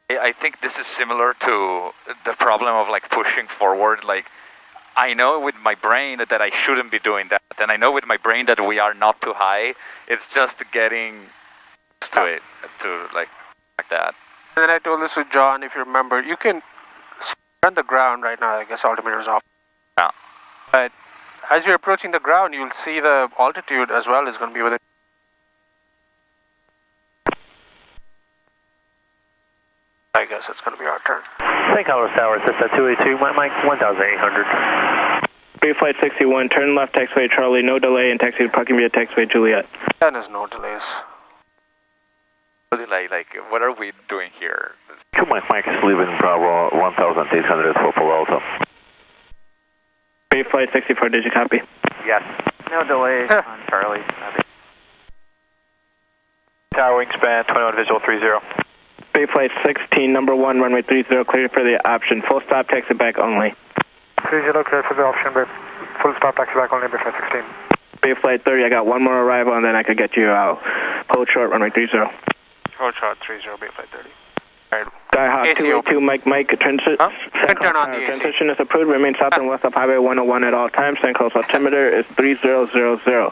I think this is similar to the problem of like pushing forward. Like, I know with my brain that I shouldn't be doing that, and I know with my brain that we are not too high. It's just getting used to it, to like that. And then I told this to John, if you remember, you can on the ground right now. I guess altimeter's off. Yeah. But as you're approaching the ground, you'll see the altitude as well is going to be within. I guess it's going to be our turn. St. Carlos Tower, Cessna 282, Mike 1800. Bay Flight 61, turn left taxiway Charlie, no delay, and taxi to parking via taxiway Juliet. And there's no delays. No delay, like, what are we doing here? 2 Mike is leaving Bravo 1800 for Palo Alto. Bay Flight 64, did you copy? Yes. No delay on Charlie. Tower wingspan 21 visual 30. Bay Flight 16, number 1, runway 30, clear for the option. Full stop, taxi back only. 30, clear for the option, full stop, taxi back only, Bay Flight 16. Bay Flight 30, I got one more arrival and then I could get you out. Hold short, runway 30. Hold short 30, Bay Flight 30. Alright. Skyhawk 282, Mike, transition. Turn on the AC. Transition is approved, remain south and west of Highway 101 at all times. St. Carlos altimeter is 3000. 3000,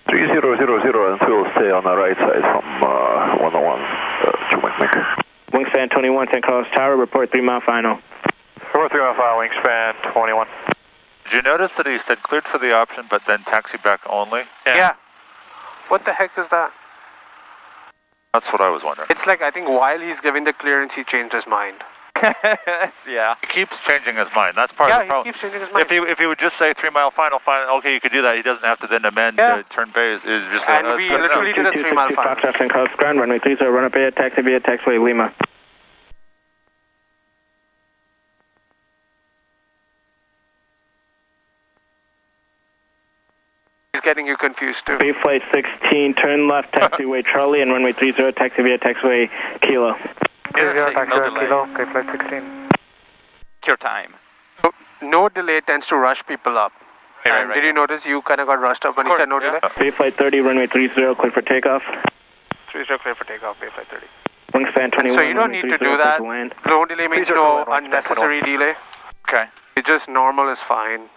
and we'll stay on the right side from 101 to Mike. Wingspan 21, St. Carlos Tower, report 3 mile final. Report 3 mile final, wingspan 21. Did you notice that he said cleared for the option, but then taxi back only? Yeah. What the heck is that? That's what I was wondering. It's like, I think while he's giving the clearance, he changed his mind. Yeah. He keeps changing his mind. That's part of the problem. Yeah, he keeps changing his mind. If he would just say 3 mile final, okay, you could do that. He doesn't have to then amend turn bay. Is just and we literally did a 3 mile final. Foxtrot St. Carlos ground, runway 30, run up via taxiway Lima. He's getting you confused too. Bay Flight 16, turn left taxiway Charlie and runway 30, taxi via taxiway Kilo. Kilo, Bay Flight 16. Your time. No delay tends to rush people up. Right. Did you notice you kind of got rushed up when he said no delay? Bay Flight 30, runway 30, clear for takeoff. 30 clear for takeoff, Bay Flight 30. Wingspan 21. So you don't need to do that. No delay means no unnecessary delay. Okay. It's just normal is fine.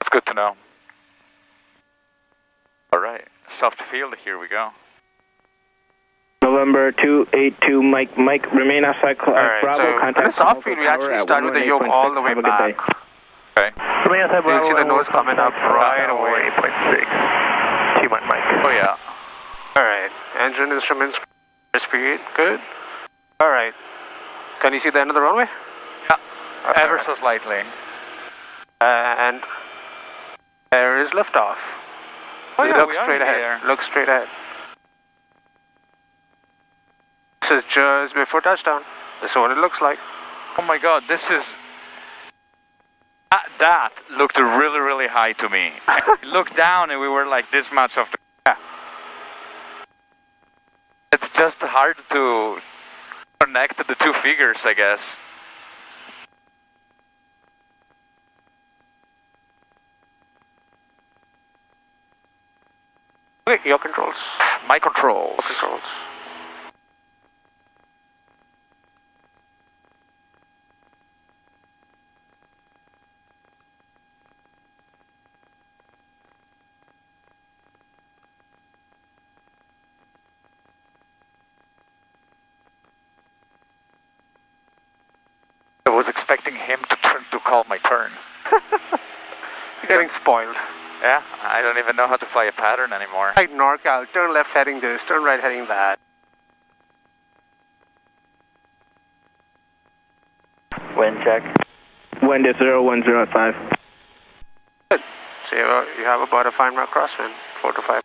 That's good to know. Alright, soft field, here we go. November 282, Mike, Alright, remain outside Bravo, so contact on the soft field, we actually start with the yoke all the way back. Okay. You'll see the nose coming up right away. 8.6. 2 Mike. Oh yeah. Alright, engine instruments, speed, good. Alright, can you see the end of the runway? Yeah, ever so slightly. And there is liftoff. Oh yeah, Look straight ahead. Look straight ahead. This is just before touchdown. This is what it looks like. Oh my god, this is... That looked really, really high to me. I looked down and we were like this much off the... Yeah. It's just hard to connect the two figures, I guess. Okay, your controls. My controls. Your controls. I was expecting him to call my turn. You're getting spoiled. Yeah, I don't even know how to fly a pattern anymore. Right, NorCal, turn left heading this, turn right heading that. Wind check. Wind is 0105. Good. So you have about a 5 knot crosswind, 4 to 5.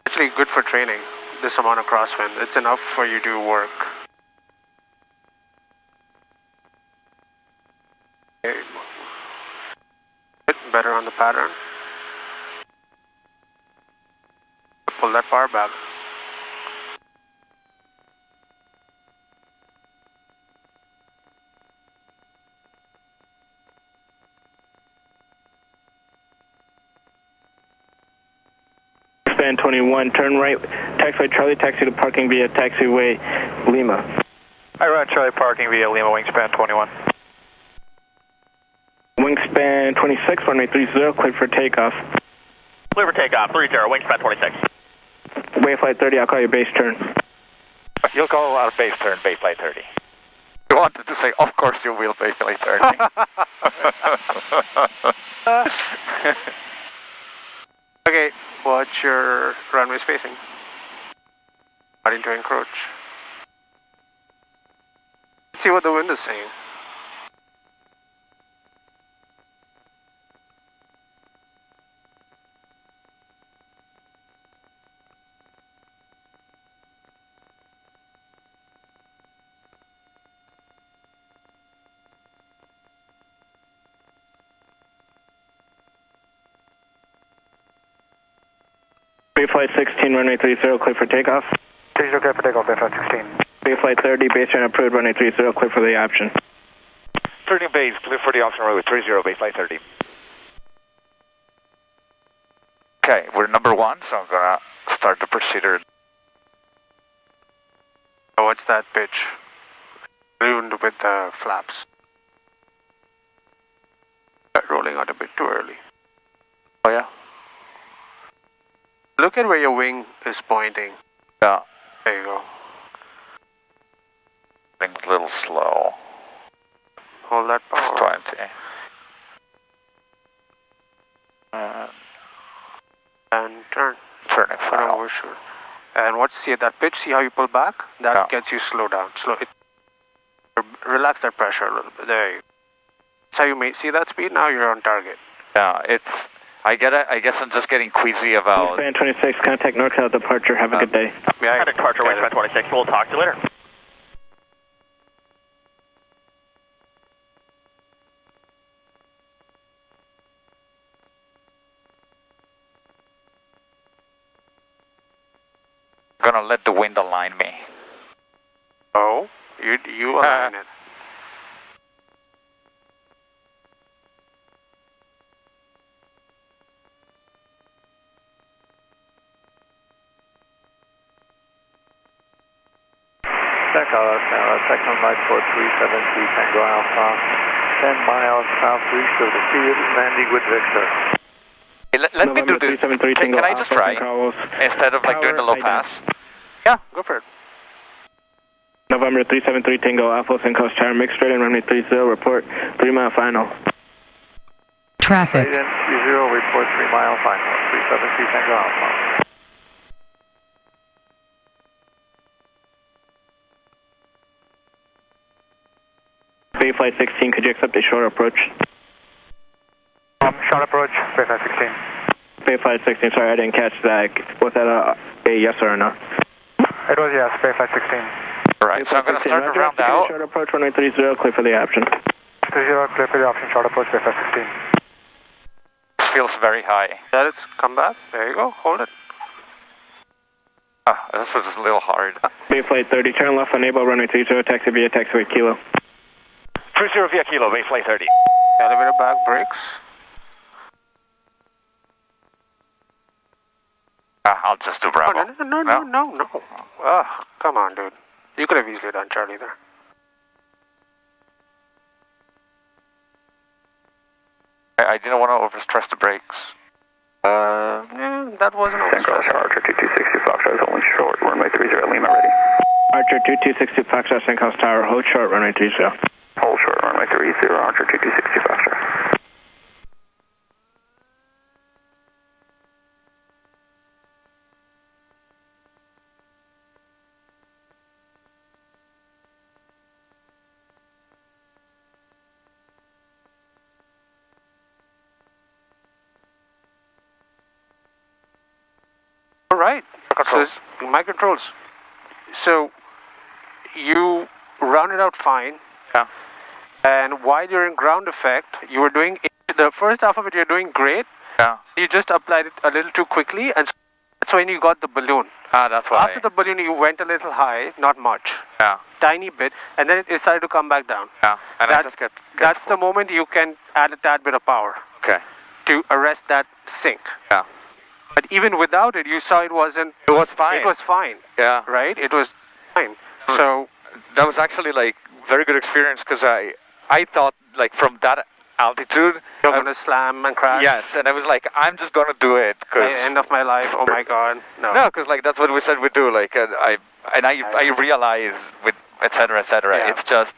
Actually good for training, this amount of crosswind. It's enough for you to work. Okay. Bit better on the pattern. Pull that power back. Span 21, turn right, taxiway Charlie, taxi to parking via taxiway Lima. Hi, Ron, Charlie, parking via Lima, wingspan 21. Wingspan 26, runway 30, clear for takeoff. Clear for takeoff, 30, wingspan 26. Wayflight 30, I'll call you base turn. You'll call out base turn, Bayflight 30. You wanted to say, of course you will, Bayflight 30. Okay, watch your runway spacing. Starting to encroach. Let's see what the wind is saying. Bayflight 16, runway 30, clear for takeoff. 30, clear for takeoff, Bayflight 16. Bayflight 30, base turn approved, runway 30, clear for the option. 30 base, clear for the option runway 30, Bayflight 30. Okay, we're number 1, so I'm gonna start the procedure. What's that pitch? Ruined with the flaps. Rolling out a bit too early. Oh yeah? Look at where your wing is pointing. Yeah. There you go. Being a little slow. Hold that power. 20. And turn. Turning final. Overshoot. And watch, see that pitch, see how you pull back? That gets you slow down. Relax that pressure a little bit. There you go. That's how you may see that speed, now you're on target. Yeah, it's... I guess I'm just getting queasy about... Span 26, contact NorCal departure, have a good day. Yeah, departure, wingspan 26, we'll talk to you later. I'm gonna let the wind align me. Oh, you align it. Second light 4373 Tango Alpha, 10 miles southeast of the field, landing with Victor. Hey, let me do this. Can I just try? Instead of like doing the low pass? Yeah, go for it. November 373 Tango Alpha, Syncoast Tower, mixed straight in runway 30, report 3 mile final. Traffic. Straight in 30, report 3 mile final, 373 Tango Alpha. Bayflight 16, could you accept a short approach? Short approach, Bayflight 16. Bayflight 16, sorry, I didn't catch that. Was that a yes or a no? It was yes, Bayflight 16. Alright, so I'm going to start to round out. Short approach, runway 30, clear for the option. 30, clear for the option, short approach, Bayflight 16. This feels very high. Let it come back. There you go, hold it. Ah, this was a little hard. Bayflight 30, turn left, enable runway 30, taxi via taxiway Kilo. 30 via Kilo, Bayflight 30. Elevator back, brakes. I'll just do Bravo. Oh, no. Ugh, come on, dude. You could have easily done Charlie there. I didn't want to overstress the brakes. That wasn't overstress. Archer 2260 Foxtrot, only short, runway 30, Lima ready. Archer 2260 Foxtrot, Syncoast Tower, hold short, runway 30. Hold short, runway runway 30, Archer 2260 Foxtrot. All right. So my controls. So you rounded out fine. Yeah. And while you're in ground effect, you were doing the first half of it. You're doing great. Yeah. You just applied it a little too quickly, and that's when you got the balloon. Ah, that's why. After the balloon, you went a little high, not much. Yeah. Tiny bit, and then it started to come back down. Yeah. And that's the moment you can add a tad bit of power. Okay. To arrest that sink. Yeah. But even without it, you saw it wasn't. It was fine. It was fine. Yeah. Right? It was fine. So that was actually like very good experience because I thought like from that altitude you're gonna slam and crash. Yes, and I was like, I'm just gonna do it because end of my life. Oh my God. No. No, because like that's what we said we'd do. Like I realize with etc. Yeah. It's just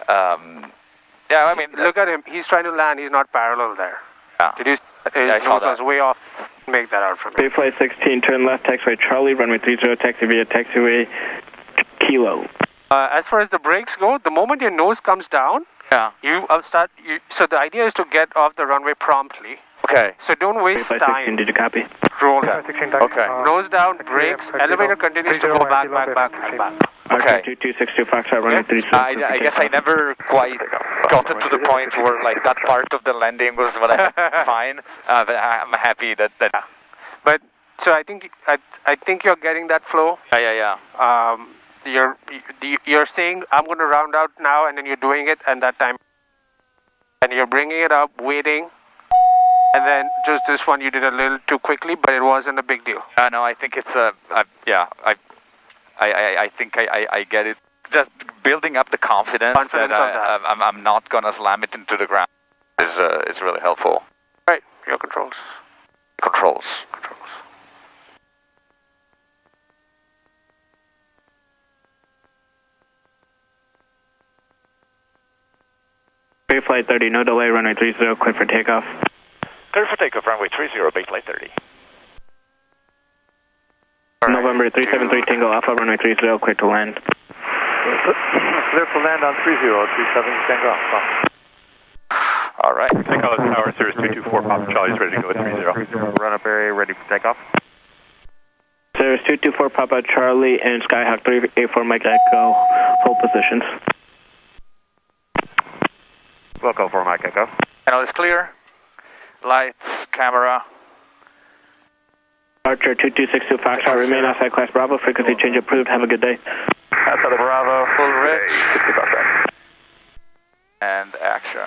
yeah. I mean, look at him. He's trying to land. He's not parallel there. Yeah. Did you? I saw nose was that. way off. Make that out for me. Flight 16, turn left, taxiway Charlie, runway 30, taxi via taxiway Kilo. As far as the brakes go, the moment your nose comes down, yeah, you start. So the idea is to get off the runway promptly. Okay. So don't waste Flight time. 16, did you copy? Roll. Okay. Nose down, brakes. Elevator continues to go back, and back. Okay. 2262 Foxtrot, runway 30. I guess I never quite gotten to the point where like that part of the landing was what I fine. But I'm happy that. But so I think you're getting that flow. Yeah. You're saying I'm going to round out now, and then you're doing it, and that time, and you're bringing it up, waiting, and then just this one you did a little too quickly, but it wasn't a big deal. No, I think it's I think I get it. Just building up the confidence that I'm not gonna slam it into the ground is really helpful. Right, your controls. Controls. Bay Flight 30, no delay, runway 30, clear for takeoff. Clear for takeoff, runway 30, Bay Flight 30. November 373 Tango Alpha, runway 30, clear to land. Clear for land on 30, 37 Tango Alpha. All right. Takeoff Tower, Cirrus 224, Papa Charlie's ready to go at 30. Run up area, ready for takeoff. Cirrus 224 Papa Charlie and Skyhawk 384 Mike Echo, hold positions. Loco for Mike Echo. Channel is clear. Lights, camera. Archer 2262 Foxtrot, remain outside class Bravo, frequency change approved, have a good day. Outside of Bravo. Full rich. 60 Foxtrot. And action.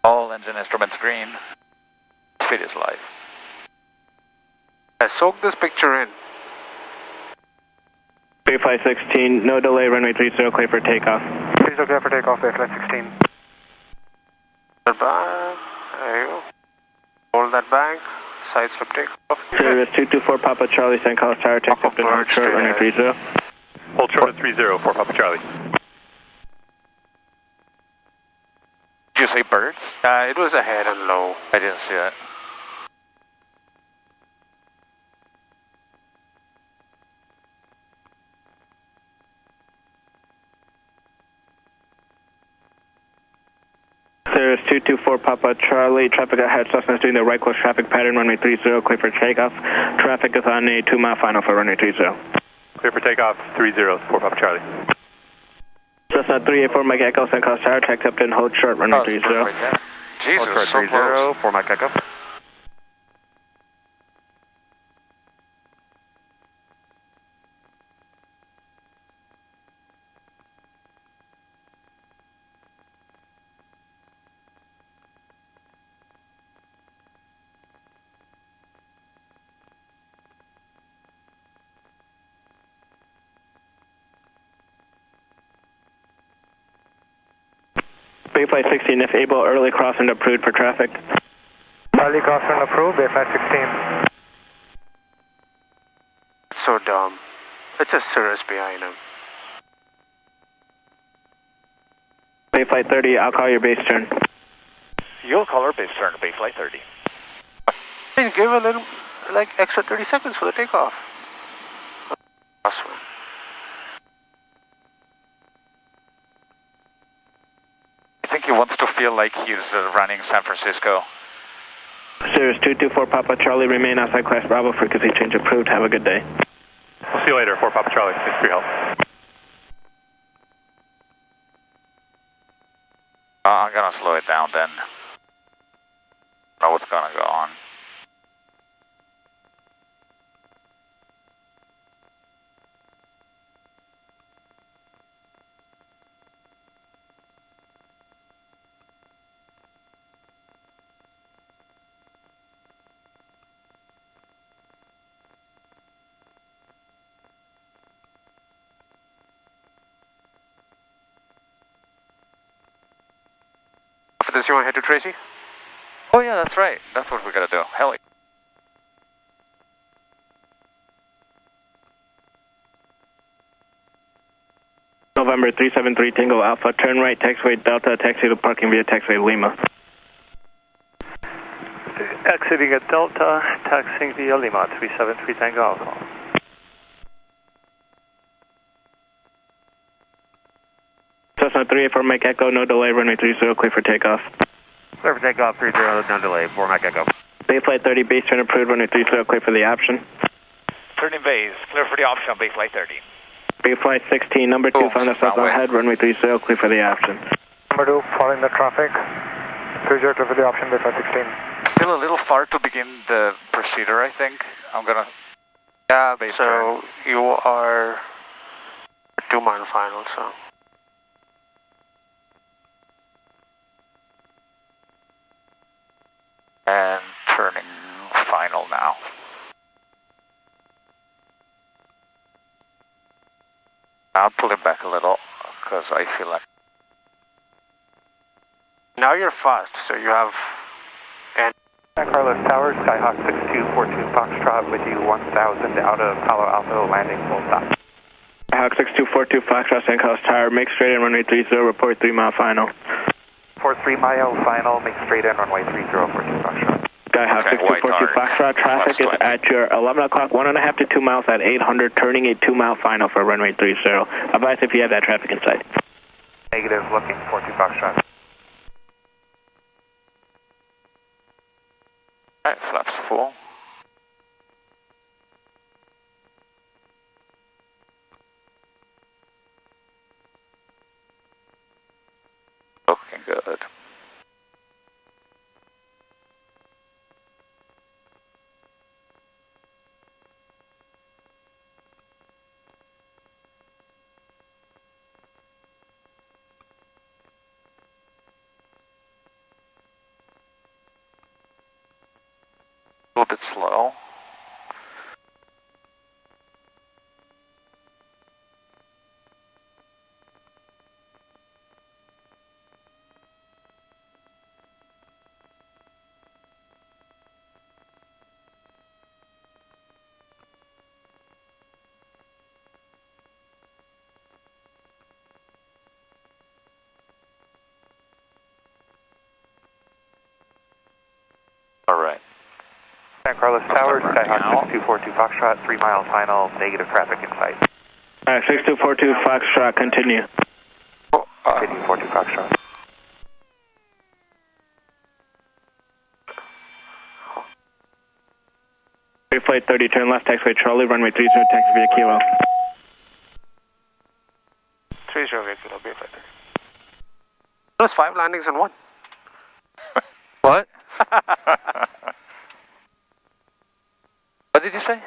All engine instruments green. Speed is live. Soak this picture in. Bay Flight 16, no delay, runway 30, clear for takeoff. 30 clear for takeoff, Bay Flight 16. Back. There you go. Hold that back. Side slip takeoff. Cirrus 224 Papa Charlie, St. Carlos Tower, take up and hold short, runway 30. Hold short at 30 for Papa Charlie. Did you say birds? It was ahead and low. I didn't see it. Cirrus 224 Papa Charlie, traffic ahead, Cessna's doing the right close traffic pattern, runway 30, clear for takeoff. Traffic is on a 2-mile final for runway 30. Clear for takeoff, 30 for Papa Charlie. Cessna 384 Mike Echo, St. Carlos Tower, take up and hold short, runway 30. Jesus, Hold short 30 for Mike Echo. Bay Flight 16, if able, early crossing approved for traffic. Early crossing approved, Bay Flight 16. So dumb. It's a Cirrus behind him. Bay Flight 30, I'll call your base turn. You'll call our base turn to Bay Flight 30. Give a little, like, extra 30 seconds for the takeoff. Awesome. I think he wants to feel like he's running San Francisco. Sirius 224 Papa Charlie, remain outside class Bravo, frequency change approved. Have a good day. We'll see you later, 4 Papa Charlie. Thanks for your help. I'm gonna slow it down then. Know what's gonna go on. After this, you want to head to Tracy? Oh yeah, that's right. That's what we gotta do. Hell yeah. November 373 Tango Alpha, turn right, taxiway Delta, taxi to parking via taxiway Lima. Exiting at Delta, taxiing via Lima, 373 Tango Alpha. Cessna 384 Mike Echo, no delay, runway 30, clear for takeoff. Clear for takeoff, 30, no delay, 4 Mike Echo. Bay Flight 30, base turn approved, runway 30, clear for the option. Turning base, clear for the option on Bay Flight 30. Bay Flight 16, number 2, found us up ahead, runway 30, clear for the option. Number 2, following the traffic. 30, clear for the option, Bay Flight 16. Still a little far to begin the procedure, I think. I'm gonna... Yeah, base turn. So, you are 2 mile final, so... And turning final now. I'll pull it back a little, because I feel like... Now you're fast, so you have... And San Carlos Tower, Skyhawk 6242 Foxtrot with you 1000 out of Palo Alto, landing full stop. Skyhawk 6242 Foxtrot, San Carlos Tower, make straight in runway 30, report 3 mile final. For 3 mile final, make straight in runway 30, 42 Foxtrot. Skyhawk 6242 Foxtrot, traffic is at your 11 o'clock, 1.5 to 2 miles at 800, turning a 2 mile final for runway 30. Advise if you have that traffic in sight. Negative, looking 42 Foxtrot. Alright, flaps full. Looking good. A little bit slow. All right. San Carlos Tower, Skyhawk 6242 Foxtrot, 3 mile final, negative traffic in sight. 6242 Foxtrot, continue. Continue 42 Foxtrot. Bay Flight 30, turn left, taxiway Charlie, runway 30, taxi via Kilo. 30 Kilo, Bay Flight 30. There's 5 landings in 1. What? What did you say?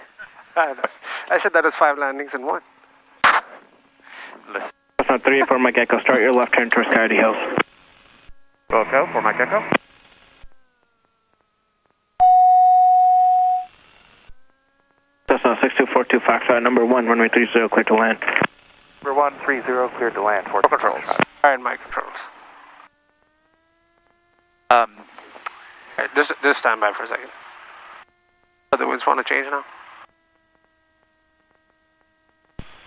I said that is 5 landings in 1. Listen. Cessna 384 Mike Echo, start your left turn towards Coyote Hills. Go, 4 Mike Echo. Cessna 6242 Foxtrot, number 1, runway 30, clear to land. Number 130, cleared to land, 4 Controls. Alright, my controls. Just stand by for a second. The winds want to change now.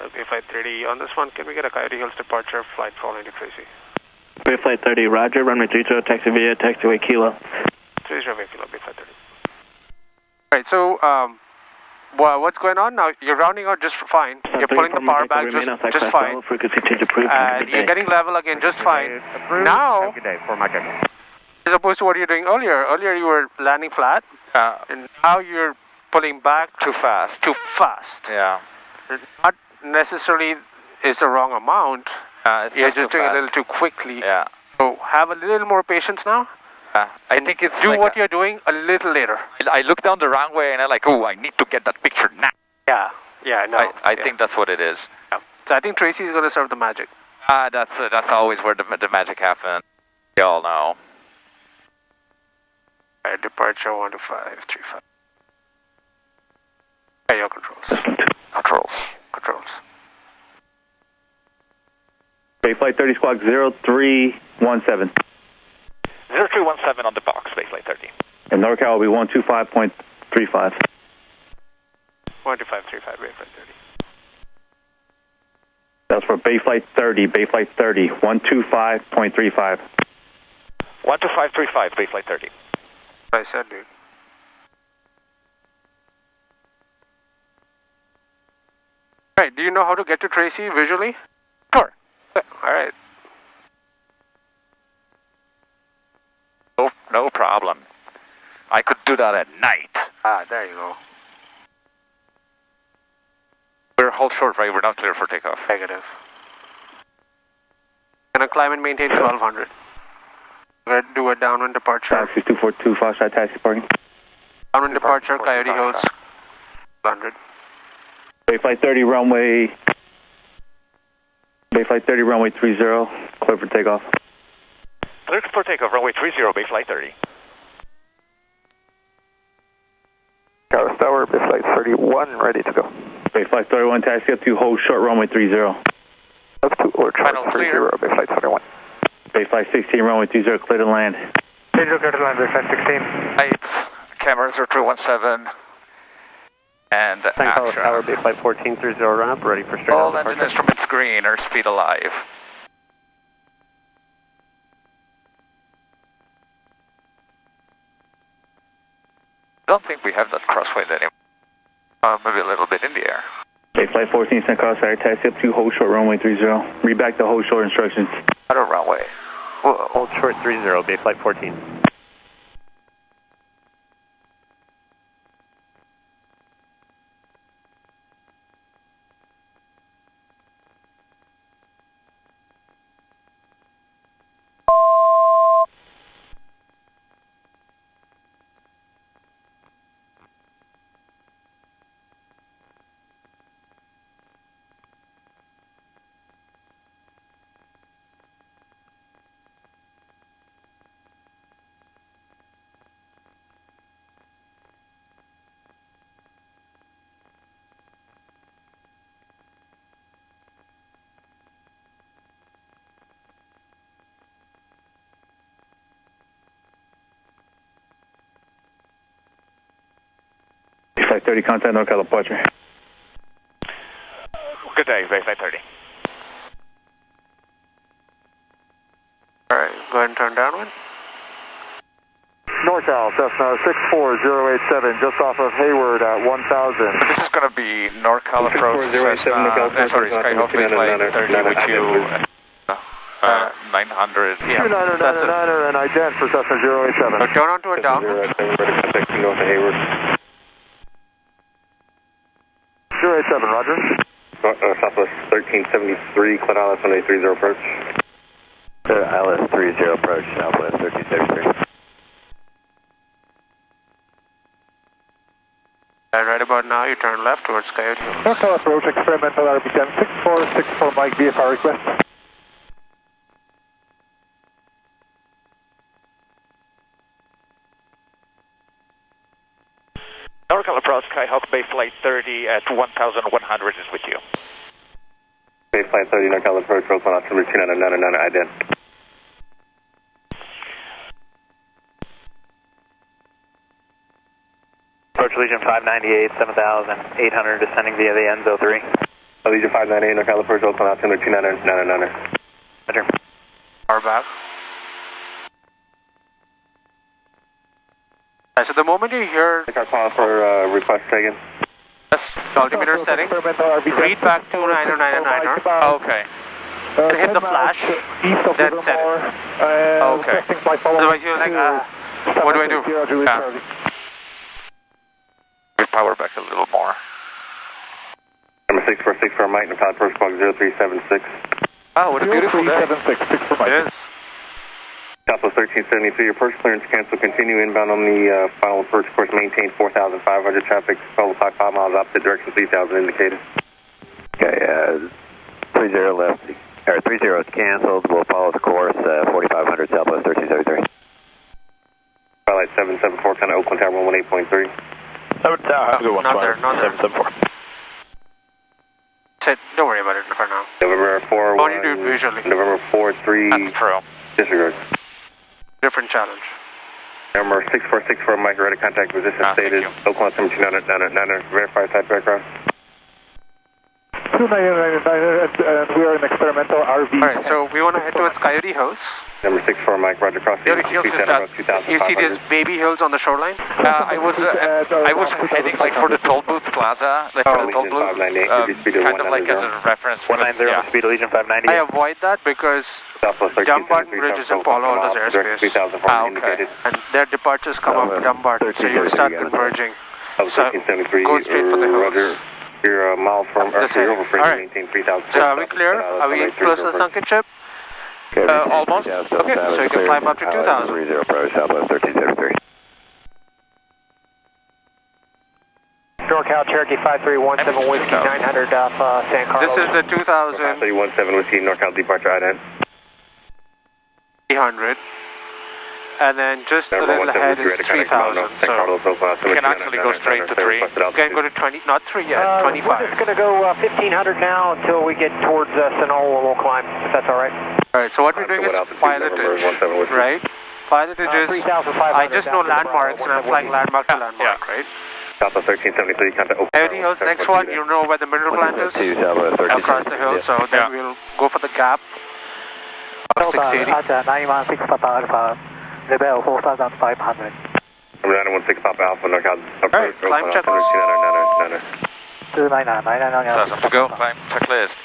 Okay, Flight 30 on this one, can we get a Coyote Hills departure, flight following to Tracy? Bay Flight 30, roger, runway 30, taxi via taxiway Kilo. 30 Kilo, Bay Flight 30. Alright, so, what's going on now? You're rounding out just fine. You're pulling the power back just fine. And you're getting level again just fine. Now, as opposed to what you're doing earlier. Earlier you were landing flat, and now you're pulling back too fast. Too fast. Yeah. Not necessarily is the wrong amount. You're just doing a little too quickly. Yeah. So have a little more patience now. I think it's do like what you're doing a little later. I look down the runway and I'm like, oh, I need to get that picture now. Yeah, no. I think that's what it is. Yeah. So I think Tracy is going to serve the magic. That's always where the magic happens. We all know. Alright, departure 12535. Your controls. Controls. Bay Flight 30 squawk 0317. 0317 on the box, Bay Flight 30. And NorCal will be 125.35. 12535, Bay Flight 30. That's for Bay Flight 30, Bay Flight 30, 125.35. 12535, Bay Flight 30. I said, dude. Alright, do you know how to get to Tracy visually? Sure. Alright. No problem. I could do that at night. There you go. We're hold short, right? We're not clear for takeoff. Negative. Gonna climb and maintain 1200. We're gonna do a downwind departure. Taxi 242, Foxtrot taxi parking. Downwind departure, Coyote Hills. 100. Bay Flight 30 runway. Bay Flight 30 runway 30, clear for takeoff. Clear for takeoff, runway 30, Bay Flight 30. Carlos Tower, Bay Flight 31, ready to go. Bay Flight 31, taxi up to hold short runway 30. Up to or chart 30, Bay Flight 31. Bay Flight 16, runway 30, clear to land. Clear to land, Bay Flight 16. Lights, cameras are 317. And action. Tower, Bay Flight 1430, ramp, ready for straight all engine instruments green, or speed alive. Don't think we have that crosswind anymore. Maybe a little bit in the air. Bay Flight 14, send crossfire, taxi up to hold short runway 30. Read back the hold short instructions. Out of runway. Whoa. Hold short 30, Bay Flight 14. Bay Flight 30, contact NorCal departure. Good day, Bay Flight 30. Alright, go ahead and turn downwind. NorCal, Cessna 64087, just off of Hayward at 1000. This is going to be NorCal approach, Cessna, sorry, Skyhawk Bay Flight 30 with you, 900. Yeah, 2999 and ident for Cessna 087. So turn onto a down. 087, roger. Southwest 1373, Cloud Isles 1830 approach. Isles 30 approach, Southwest 1373. And right about now, you turn left towards Coyote Hills. NorCal approach, experimental RB10, 6464 Mike, VFR request. NorCal approach, Skyhawk Bay Flight 30 at 1100 is with you. Bay Flight 30, NorCal approach, roll on altimeter 2999, ident. Approach Legion 598, 7800, descending via the Enzo 3. Legion 598, NorCal approach, roll on altimeter 2999. Roger. Power back. Right, so the moment you hear... Take our call for request taken. Yes. Altimeter setting. Read back to 90909. Okay. Hit the flash. Then set it. Okay. Otherwise you're like, what do I do? Yeah. Power back a little more. Number 646 for Mike, Nepal Approach Squawk 0376. Oh, what a beautiful day. 0376 for Mike. It is. Southwest 1373, approach clearance cancel, continue inbound on the final approach course, maintain 4,500 traffic, total 5 miles opposite direction, 3,000 indicated. Okay, 30 left, or 30 is canceled, we'll follow the course, 4,500 Southwest 1373. Twilight 774, kind of Oakland Tower 118.3. 7 Tower, have a good one, not there, not there. 774. Don't worry about it for now. November 4, How do you do it visually? November 4, 3. That's true. Disregard. Different challenge. Number 646 for Mike, ready contact position stated. Oakland 17999, verify type aircraft. 2999, we are in experimental RV. Alright, so we want to head towards Coyote Hills. Number 64 Mike, Roger, cross the Hills is that, you see these baby hills on the shoreline? I was heading like for the toll booth plaza, like for the toll booth, kind of like as a reference. 190, yeah. Speed Legion 598. I avoid that because Dumbarton Bridge is in Palo Alto's airspace. Okay. And their departures come up Dumbarton, so you'll start converging. So go straight for the hills. You're a mile from Earth, you're over frame, maintain 3,000. So are we clear? Are we close to the sunken ship? Almost. Okay, so you can climb up to 2,000. 30 approach, Southwest 1373. NorCal Cherokee 5317 Whiskey 900 off San Carlos. This is the 2,000. 5317 Whiskey, NorCal departure IDEN. 300. And then just a little ahead is 3,000. So we can actually go straight to 3. You can go to 20, not 3 yet, 25. We're just going to go 1,500 now until we get towards Sonoma and we'll climb, if that's all right. Alright, so what we're doing is pilotage, right? Pilotage is, I just know landmarks and I'm flying landmark to landmark, right? Southwest 1373, contact Oakland. Coyote Hills, next one, you know where the middle plant is? Across the hill, so then we'll go for the gap of 680. Level 4,500. Number 916 Papa Alpha, NorCal approach. Climb checklist. 2,000 to go, climb checklist.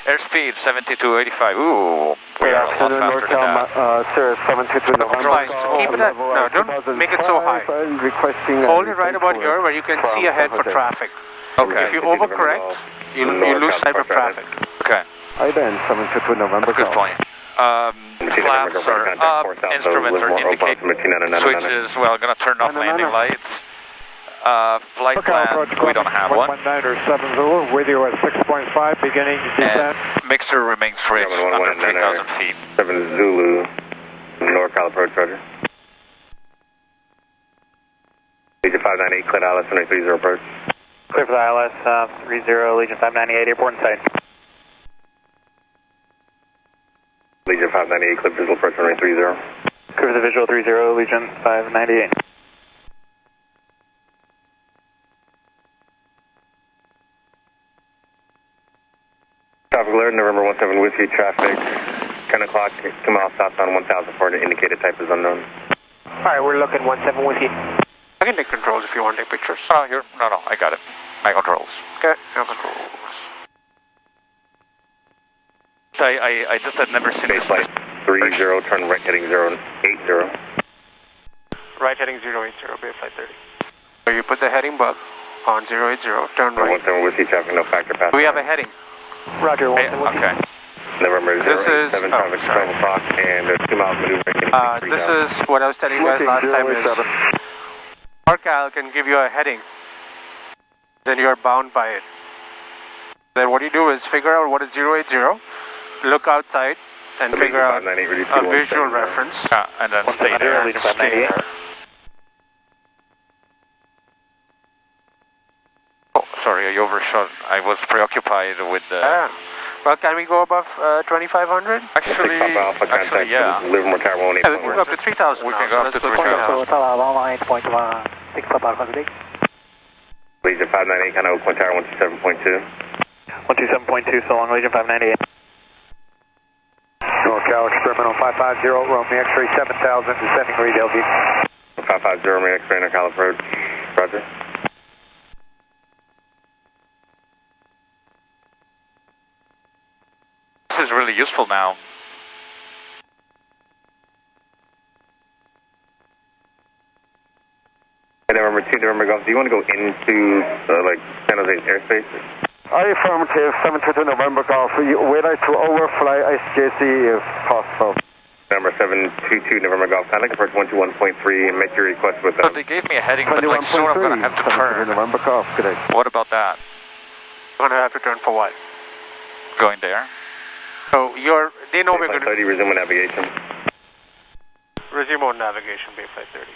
Airspeed 7285. Ooh, we are a lot faster than that. Sir, 722 Fine, so keep it at, no, don't make it so high. Hold it right about here where you can see ahead for traffic. Okay. If you overcorrect, you lose sight of traffic. Okay. IDEN 722 November. That's a good point. Flaps are up, instruments are indicating switches, well, gonna turn off landing lights. Flight plan, we don't have one. 19070, with you at 6.5, beginning descent. Mixture remains rich, under 3,000 feet. 7 Zulu, NorCal approach, Roger. Legion 598, clear ILS 730 approach. Clear for the ILS 30, Legion 598, airport in sight. Legion 598, clear visual approach 730. Clear the visual 30, Legion 598. Traffic alert, November 17 Whiskey, traffic 10 o'clock, 2 miles southbound 1,400, indicated type is unknown. Alright, we're looking 17 Whiskey. I can take controls if you want to take pictures. Oh, here, no, I got it. My controls. Okay, no controls. I just had never seen this. Flight 30, turn right heading 080. Right heading 080, be flight 30. So you put the heading bug on 080, turn right. 17 Whiskey, traffic no factor pass. Do we have a heading? Roger, Okay. November 0, this is, traffic 12 o'clock and 2 miles maneuvering. This is what I was telling you guys last time is NorCal can give you a heading. Then you're bound by it. Then what you do is figure out what is 080, look outside and figure out a visual reference. And then stay there. Stay there. Oh, sorry, I overshot. I was preoccupied with the... Well, can we go above 2,500? Actually, yeah. Livermore Tower 118. Yeah, we can go up to 3,000 We can go up to 3,000. Legion 598, kind of Oakland Tower 127.2. 127.2, so long, Legion 598. NorCal experiment on 550, Romeo X-ray 7000, descending read LV. 550, Romeo X-ray, Ocala Road. Roger. This is really useful now. November 2, November Golf, do you want to go into like San Jose airspace? Affirmative, 722 November Golf. We'd like to overfly SJC if possible. Number 722 November Golf, I'd like to approach 121.3 and make your request with So they gave me a heading, but like soon I'm going to have to turn. November Golf, good day. What about that? You're going to have to turn for what? Going there? So they know we're going to... 30, resume navigation. Resume on navigation, Bay Flight 30.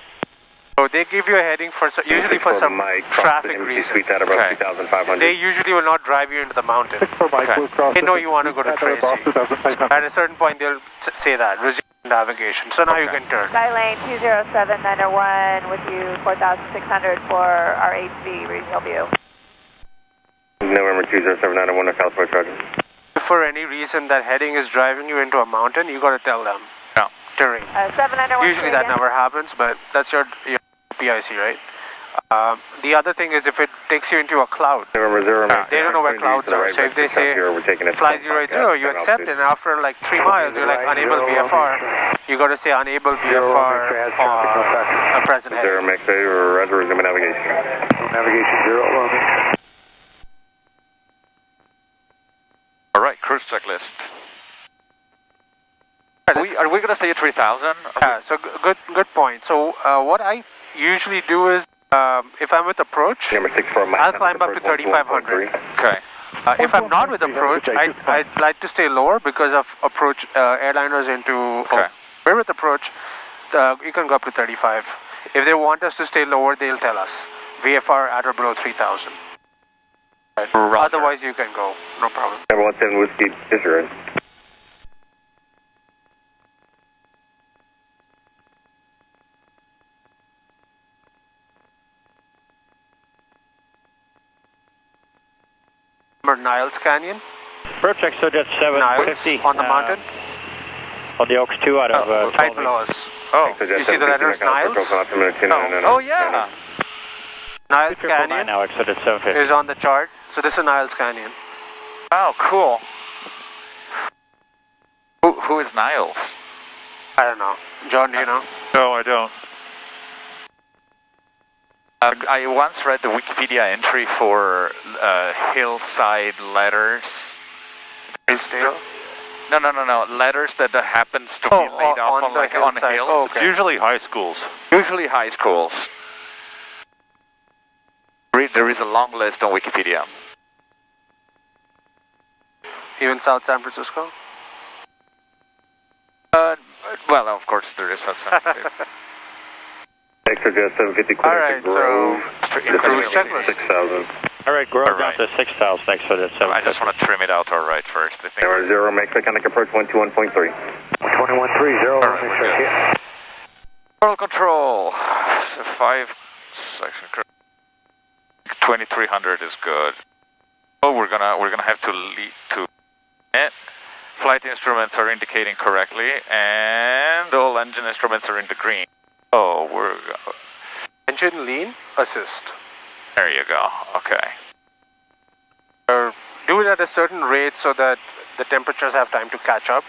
So they give you a heading for usually for some traffic reason. Okay. They usually will not drive you into the mountain. Okay. They know you want to go to Tracy. At a certain point they'll say that, resume navigation. So now you can turn. Skylane 207-901 with you 4,600 for our HV regional view. November 207-901 California Charger. If for any reason that heading is driving you into a mountain, you got to tell them. Yeah. Terrain. 791. Usually that never happens, but that's your PIC, right? The other thing is if it takes you into a cloud, they don't know where clouds are. So if they say fly 080, you accept it, and after like 3 miles, you're like unable VFR. You got to say unable VFR on a present heading. 0 max A or resume navigation. Navigation 0, All right, cruise checklist. Are we going to stay at 3,000? Yeah, so good point. So what I usually do is, if I'm with approach, I'll climb up to 3,500. Okay. If I'm not with approach, I'd like to stay lower because of approach airliners into... Okay. We're with approach, you can go up to 35. If they want us to stay lower, they'll tell us. VFR at or below 3,000. Right. Otherwise, you can go. No problem. Number 17 Whiskey, disregard. Niles Canyon. Approach Exojet 750 on the mountain. On the Oaks 2 out of right below us. Oh, you see the letters Niles? Oh yeah. Niles Canyon now, Exojet 750. is on the chart. So this is Niles Canyon. Oh, cool. Who is Niles? I don't know. John, do you know? No, I don't. I once read the Wikipedia entry for hillside letters. No. Letters that happens to be laid off on hills. Oh, okay. It's usually high schools. Usually high schools. There is a long list on Wikipedia. Even South San Francisco? Well, of course there is South San Francisco. Exojet 750 Alright, so cruise checklist. 6,000. Alright, Grove down to 6,000, Exojet 750. I just want to trim it out alright first. I think Number 0, make mechanic approach 121.3. 121.30. Control control. 5 section. 2300 is good. Oh, we're gonna have to lead to it. Flight instruments are indicating correctly, and all engine instruments are in the green. Oh, we're... Engine lean, assist. There you go, okay. Do it at a certain rate so that the temperatures have time to catch up.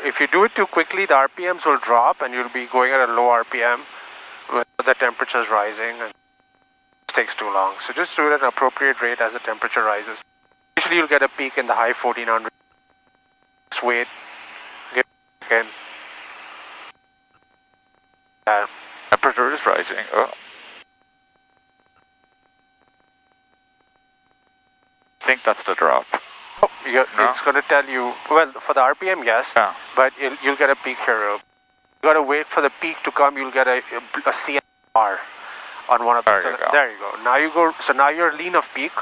If you do it too quickly, the RPMs will drop and you'll be going at a low RPM with the temperatures rising and it takes too long. So just do it at an appropriate rate as the temperature rises. Usually you'll get a peak in the high 1400. Just wait. Get again. Temperature is rising. Oh. I think that's the drop. Oh, it's going to tell you, well, for the RPM, yes, but you'll get a peak here. You got to wait for the peak to come. You'll get a CNR on one of the... There you go. Now you go, so now you're lean of peak.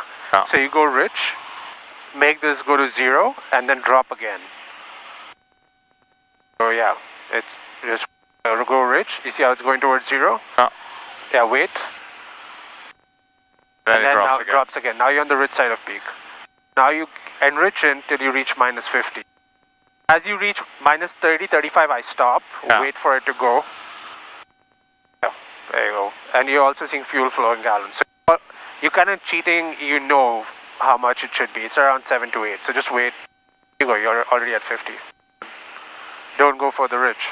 So you go rich, make this go to 0, and then drop again. So yeah, it's just go rich. You see how it's going towards 0? Yeah, wait. Then and then now it drops again. Now you're on the rich side of peak. Now you enrich until you reach -50. As you reach minus 30, 35, I stop. Yeah. Wait for it to go. Yeah, there you go. And you're also seeing fuel flow in gallons. So you're kind of cheating. You know how much it should be. It's around 7 to 8. So just wait. Here you go. You're already at 50. Don't go for the ridge.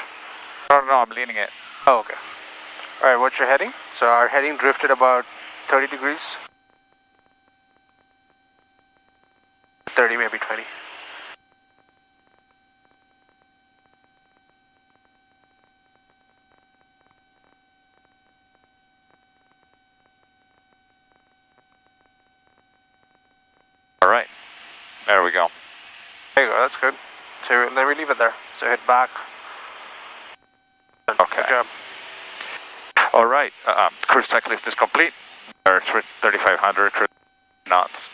No, I'm leaning it. Oh, okay. All right, what's your heading? So our heading drifted about 30 degrees. 30, maybe 20. All right. There we go. There you go, that's good. So let me leave it there. So hit back. Okay. Good job. All right. Cruise checklist is complete. There's 3,500 cruise knots.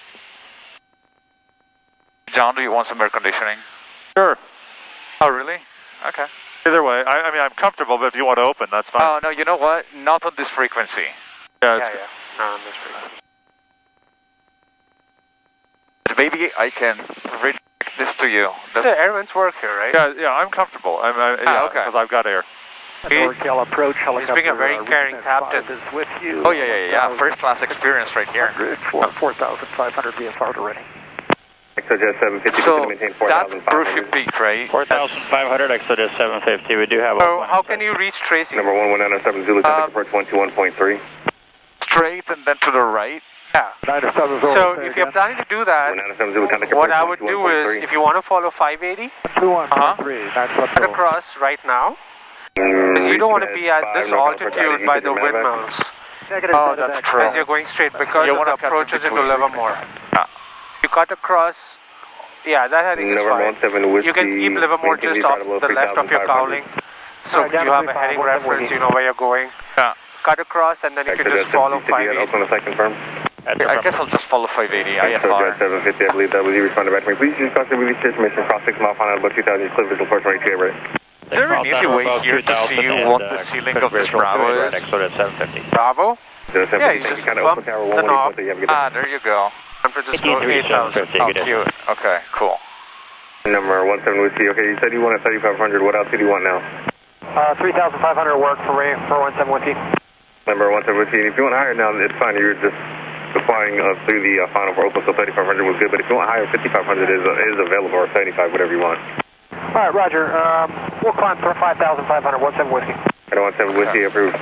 John, do you want some air conditioning? Sure. Oh, really? Okay. Either way, I mean, I'm comfortable, but if you want to open, that's fine. Oh, no, you know what? Not on this frequency. Yeah. Not on this frequency. Maybe I can reject this to you. The air vents work here, right? Yeah, I'm comfortable. Yeah, okay. Because I've got air. NorCal approach helicopter. He's being a very caring captain. Is with you. Oh, yeah. First class experience right here. 4,500 VFR to ready. ExoJet 750 So to maintain that's 4,500. Brushy Peak, right? 4,500, ExoJet 750. We do have So how can you reach Tracy? Number 11907 Zulu, contact approach 121.3. Straight and then to the right. Yeah. So if you're planning to do that, 197 Zulu, contact what approach I would do is, if you want to follow 580, 21.3. cut across right now. Because you don't want to be at this altitude by the windmills. Oh, that's true. As you're going straight because You of the wanna cut in approaches into between. Livermore. Yeah. You cut across, yeah, that heading is fine. You can keep Livermore just off the left of your cowling. So you have a heading reference, you know where you're going. Yeah. Cut across and then you can just follow 580. Open the second firm. I guess I'll just follow 580 ExoJet IFR. 750, I believe that was you responded back to me. Please use caution release transmission cross 6 mile final about 2,000 clear visual first right to ready. Is there an easy way here to see what the ceiling of this Bravo is? ExoJet 750. Bravo? Yeah, you just bump the knob. Ah, there you go. San Francisco 8,000. Oh, cute. Okay, cool. Number 17 Whiskey, okay, you said you wanted 3,500. What else do you want now? 3,500 work for me for 17 Whiskey. Number 17 Whiskey, if you want higher now, it's fine. You're just flying through the final for open, so 3,500 was good. But if you want higher, 5,500 is available, or 75, whatever you want. All right, Roger. We'll climb for 5,500. 17 Whiskey. I don't want 7 Whiskey approved.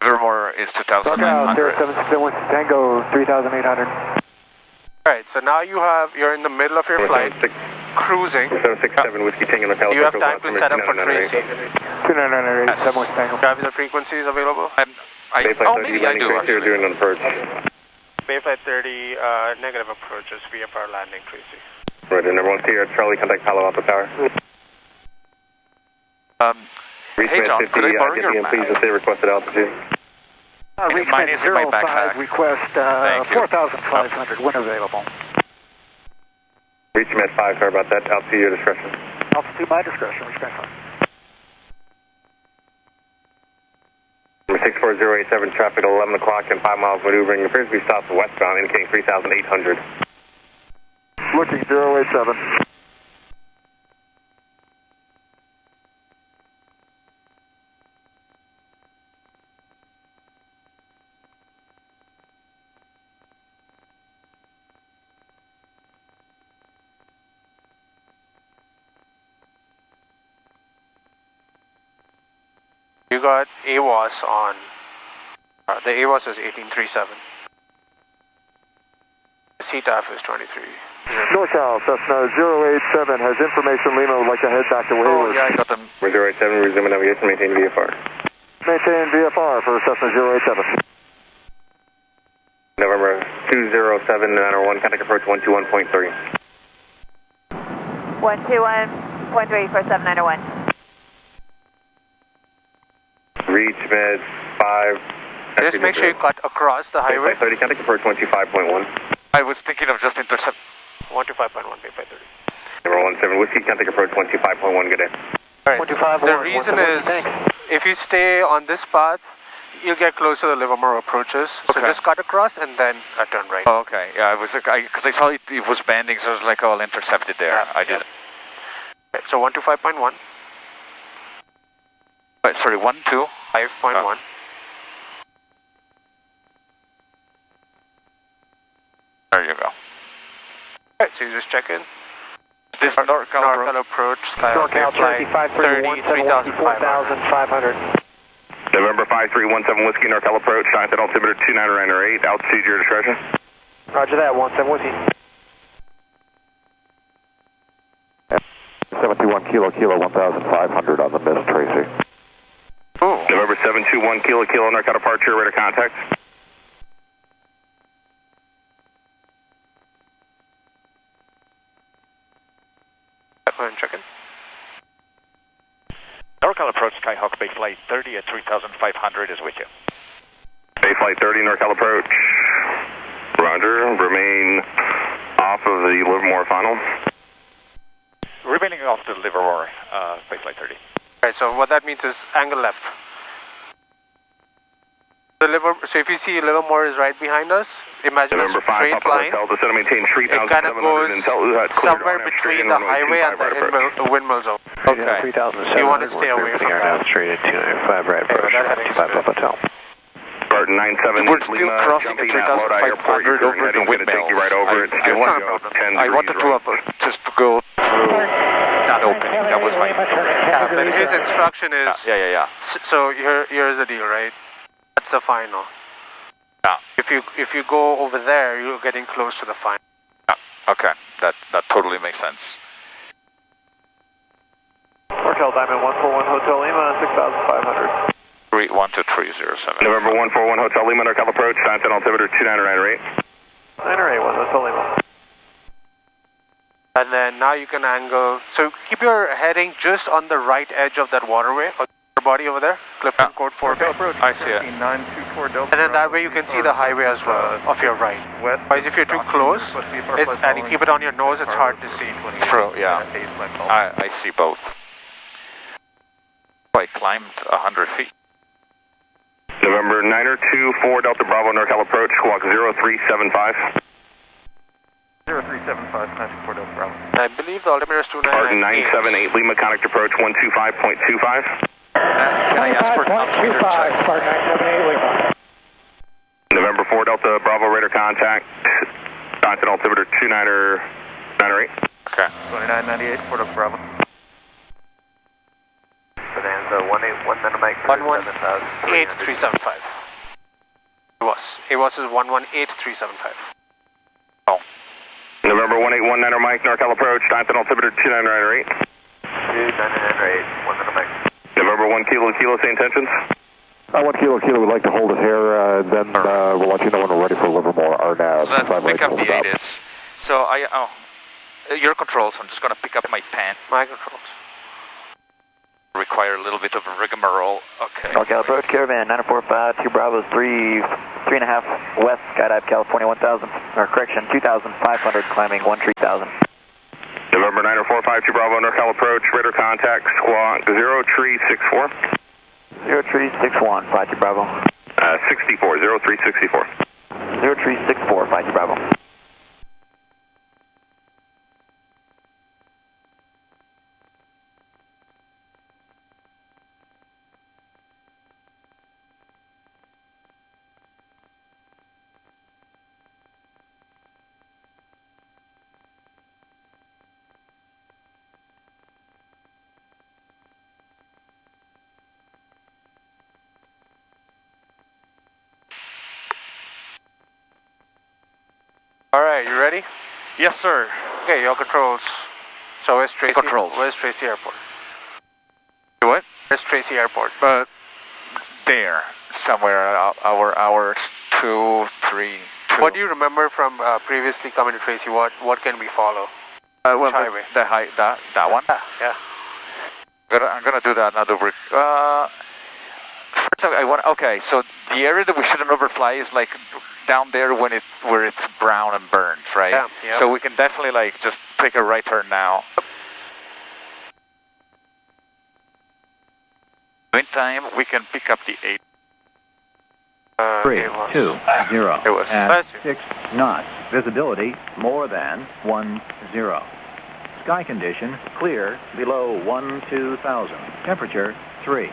Livermore is 2,900. 07 Whiskey Tango 3,800. Alright, so now you're in the middle of your flight, cruising. 767 Whiskey Tango. You have time to set up for Tracy. 2998, 7 Whiskey Tango. Do you have the frequencies available? Maybe I do, actually. Doing on approach. Bayflight 30, negative approaches, VFR landing, Tracy. Right, number 1 Sierra Charlie, contact Palo Alto Tower. Hey John, could I borrow your map? Please and say requested altitude. Mine is in my backpack. Request 4,500 when available. Reach him at 5, sorry about that. Altitude your discretion. Altitude my discretion, respectfully. Number 64087, traffic at 11 o'clock and 5 miles maneuvering. Appears to be southwestbound, indicating 3,800. Looking 087. You got AWOS on, the AWOS is 1837. The CTAF is 23. NorCal, Cessna 087 has information Lima would like to head back to Wayward. Oh, yeah, I got them. 087, resume navigation, maintain VFR. Maintain VFR for Cessna 087. November 207, 901, contact approach 121.3. 121.3 for 7901. Reach med 5. Just make sure you cut across the highway. 30, contact approach 125.1. I was thinking of just intercept. 125.1, Bayflight 30. Number 17 Whiskey, contact approach 125.1, good day. Alright, the reason is, if you stay on this path, you'll get close to the Livermore approaches. So just cut across and then turn right. Oh, okay. Yeah, I was because I saw it was bending, so I was like, oh, I'll intercept it there. Yeah. I did. So 125.1. Wait, sorry, 125.1. 5.1. There you go. Alright, so you just check in. This NorCal approach, Skyhawk Tracy 531, 4,500. November 5317 Whiskey, NorCal approach, Science altimeter 2998, altitude your discretion. Roger that, 17 Whiskey. 71 Kilo 1,500 on the mist, Tracy. Ooh. November 721 Kilo NorCal departure, radar contact. Go ahead and check in. NorCal approach, Skyhawk Bay Flight 30 at 3,500 is with you. Bay Flight 30, NorCal approach. Roger, remain off of the Livermore final. Remaining off the Livermore, Bay Flight 30. Alright, so what that means is angle left. So if you see Livermore is right behind us, imagine November a straight line. Hotel, maintain It kind of goes somewhere between the highway and the windmill zone. Okay. You want to stay away from that. Straight at 295 right approach, 25 up hotel. Spartan 97 We're still crossing at 3,500 over the windmills. Right over it. I wanted to just go through that opening. That was my... Yeah, but his instruction is... Yeah. So here's the deal, right? That's the final. Yeah. If you go over there, you're getting close to the final. Yeah. Okay, that totally makes sense. Hotel Diamond 141 Hotel Lima 6,500. 312-307. November 141 Hotel Lima, NorCal approach, Science altimeter 2998. 981 Hotel Lima. And then now you can angle. So keep your heading just on the right edge of that waterway. Body over there, Clifton Court 4 Bay. I see it. And then that way you can see the highway as well, off your right. Otherwise if you're too close, and you keep it on your nose, it's hard to see. True, yeah. I see both. I climbed 100 feet. November 924 Delta Bravo, NorCal approach, squawk 0375. 0375, 924 Delta Bravo. I believe the altimeter is 2998. Spartan 978 Lima, connect approach 125.25. Can I ask for an altimeter check? Spartan 978 Lima. November 4 Delta Bravo, radar contact, Science altimeter 2998. Okay. 2998, Port of Bravo. Bonanza 181 Mike 118,375. It was 118,375. Oh. November 1819 Mike, NorCal approach, Science altimeter 2998. 2998, 1 Mike. November 1 Kilo, same intentions? 1 Kilo, we'd like to hold it here, then we'll let you know when we're ready for Livermore, our nav. Let's pick up the ATIS. So your controls, I'm just going to pick up my pen. My controls. Require a little bit of a rigmarole. Okay. NorCal approach, Caravan 945, 2 Bravos, 3.5 west, skydive California 1,000, or correction, 2,500, climbing 13,000. November 9045, 2 Bravo, NorCal approach, radar contact, squawk 0364. 0361, 5 Bravo. 64, 0364. 0364, 5 Bravo. Alright, you ready? Yes, sir. Okay, your controls. So where's Tracy? Controls. Where's Tracy Airport? What? Where's Tracy Airport? There, somewhere, hours 2, 3, 2. What do you remember from previously coming to Tracy? What can we follow? Well, highway? That one? Yeah. I'm gonna do that another brick. First, okay, so the area that we shouldn't overfly is like down there where it's brown and burned, right? Yeah. So we can definitely just take a right turn now. Meantime, we can pick up the 8. 3, 2, 0. It was. At 6 knots. Visibility more than 10. Sky condition, clear, below 12,000. Temperature, 30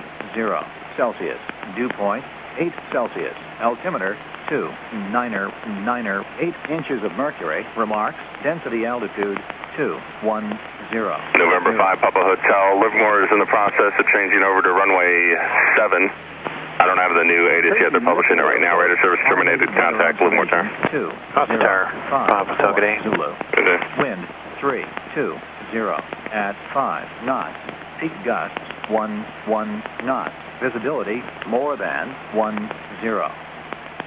Celsius. Dew point, 8 Celsius. Altimeter, 2, 8 inches of mercury. Remarks, density altitude, 210. November 5, Papa Hotel. Livermore is in the process of changing over to runway 7. I don't have the new ATIS yet. They're publishing it right now. Radar service terminated. Contact Livermore Tower. 2, Papa Tower. Papa Hotel, good day. Zulu. Good day. Wind, 320 at 5 knots. Peak gusts, 11 knots. Visibility, more than 10.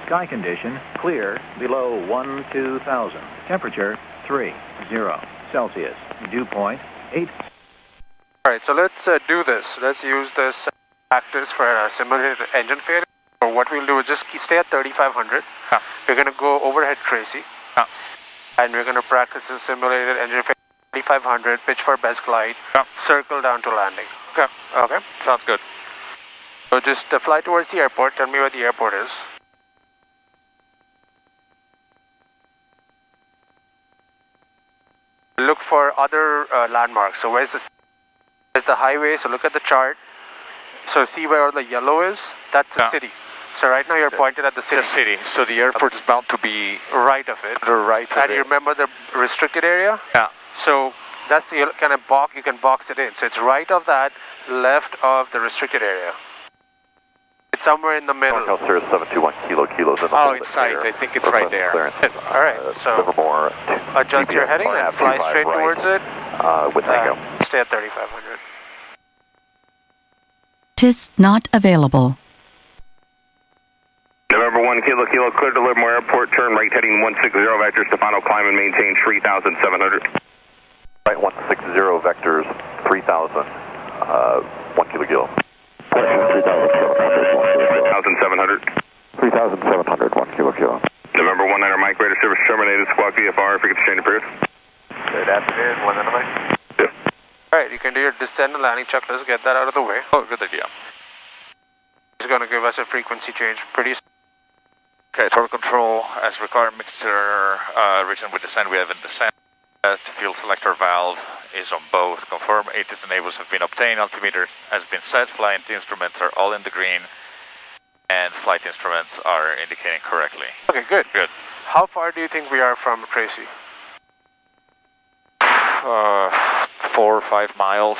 Sky condition, clear, below 12,000. Temperature, 30 Celsius. Dew point, 8. All right, so let's do this. Let's use this practice for a simulated engine failure. So what we'll do is just stay at 3,500. We're going to go overhead Tracy. And we're going to practice a simulated engine failure. 3,500, pitch for best glide, circle down to landing. Okay, sounds good. So just fly towards the airport. Tell me where the airport is. Look for other landmarks. So where's the highway? So look at the chart. So see where all the yellow is? That's the city. So right now you're pointed at the city. The city. So the airport is bound to be right of it. The right of it. And you remember the restricted area? Yeah. So that's the kind of box, you can box it in. So it's right of that, left of the restricted area. It's somewhere in the middle. North Sierra 721 kilos in the Oh, it's sight. I think it's right there. All right, so Livermore, adjust your heading and fly straight towards it. With Tango. Stay at 3,500. TIS not available. November 1, Kilo, clear to Livermore Airport. Turn right heading 160 vectors to final climb and maintain 3,700. Right 160 vectors, 3,000, 1 kilo. 3,700. 3,700, 1 kilo. November 1, Niner Mike, radar service terminated. Squawk VFR, if you could exchange approved. Good afternoon, 1 Niner Mike. All right, you can do your descent and landing checklist, get that out of the way. Oh, good idea. It's going to give us a frequency change pretty soon. Okay, throttle control as required, mixture region with descent, we have in descent. Fuel selector valve is on both. Confirm ATIS enables have been obtained. Altimeter has been set. Flight instruments are all in the green. And flight instruments are indicating correctly. Okay, good. Good. How far do you think we are from Tracy? 4 or 5 miles.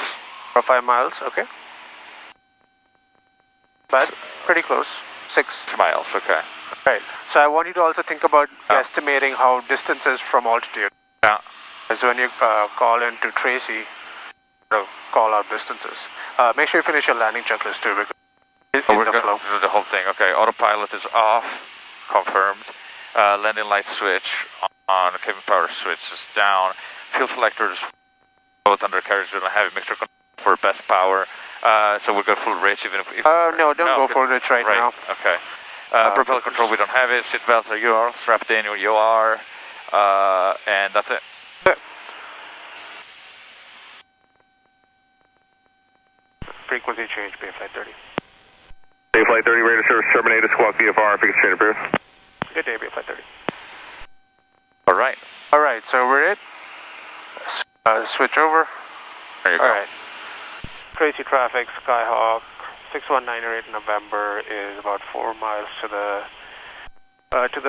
4 or 5 miles, okay. But pretty close. 6 miles, okay. Right. So I want you to also think about estimating how distance is from altitude. Yeah. As when you call into Tracy, call out distances. Make sure you finish your landing checklist too, because we're going to do the whole thing. Okay, autopilot is off, confirmed. Landing light switch on, cabin power switch is down. Fuel selectors both undercarriage and heavy mixture for best power. So we'll go full rich even if... no, don't go full rich right now. Okay. Propeller control, we don't have it. Seat belts are yours. Strapped in, you are. And that's it. Frequency change, Bay Flight 30. Bay Flight 30, radar service terminated. Squawk VFR, if you could exchange approved. Good day, Bay Flight 30. All right. All right, so we're it. Switch over. There you go. All right. Tracy traffic, Skyhawk, 6198 November is about 4 miles to the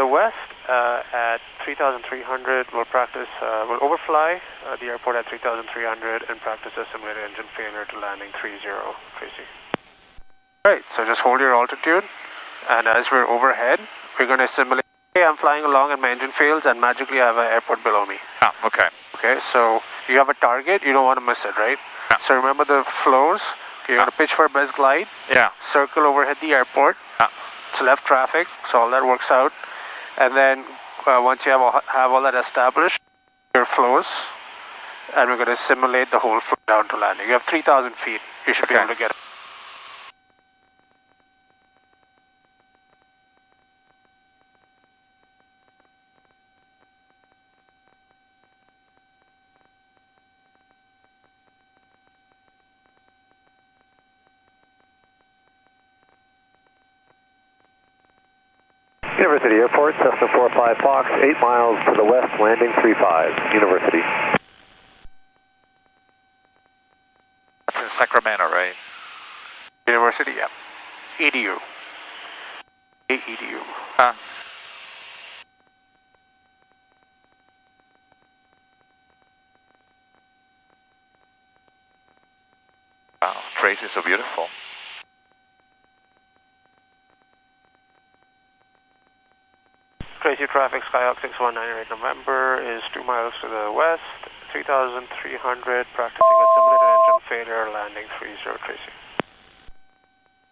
west at 3,300. We'll practice, we'll overfly the airport at 3,300 and practice a simulated engine failure to landing 30, Tracy. All right, so just hold your altitude, and as we're overhead, we're going to simulate, hey, I'm flying along and my engine fails, and magically I have an airport below me. Ah, okay. Okay, so you have a target, you don't want to miss it, right? Yeah. So remember the flows. Okay, you're going to pitch for best glide. Yeah. Circle overhead the airport. It's left traffic, so all that works out. And then once you have all that established, your flows, and we're going to simulate the whole flow down to landing. You have 3,000 feet. You should be able to get it. University Airport, Cessna 45 Fox, 8 miles to the west, landing 35, University. University, yeah. EDU. AEDU. Wow, Tracy is so beautiful. Tracy traffic, Skyhawk 6198 November is 2 miles to the west, 3,300, practicing a simulated engine failure, landing 30 Tracy.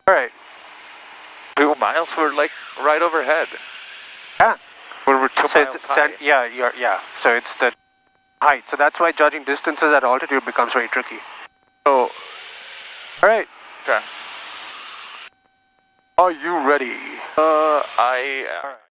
Alright. 2 miles? We're like right overhead. Yeah. We're 2 miles high. Yeah. So it's the height. So that's why judging distances at altitude becomes very tricky. So, alright. Okay. Are you ready? I am.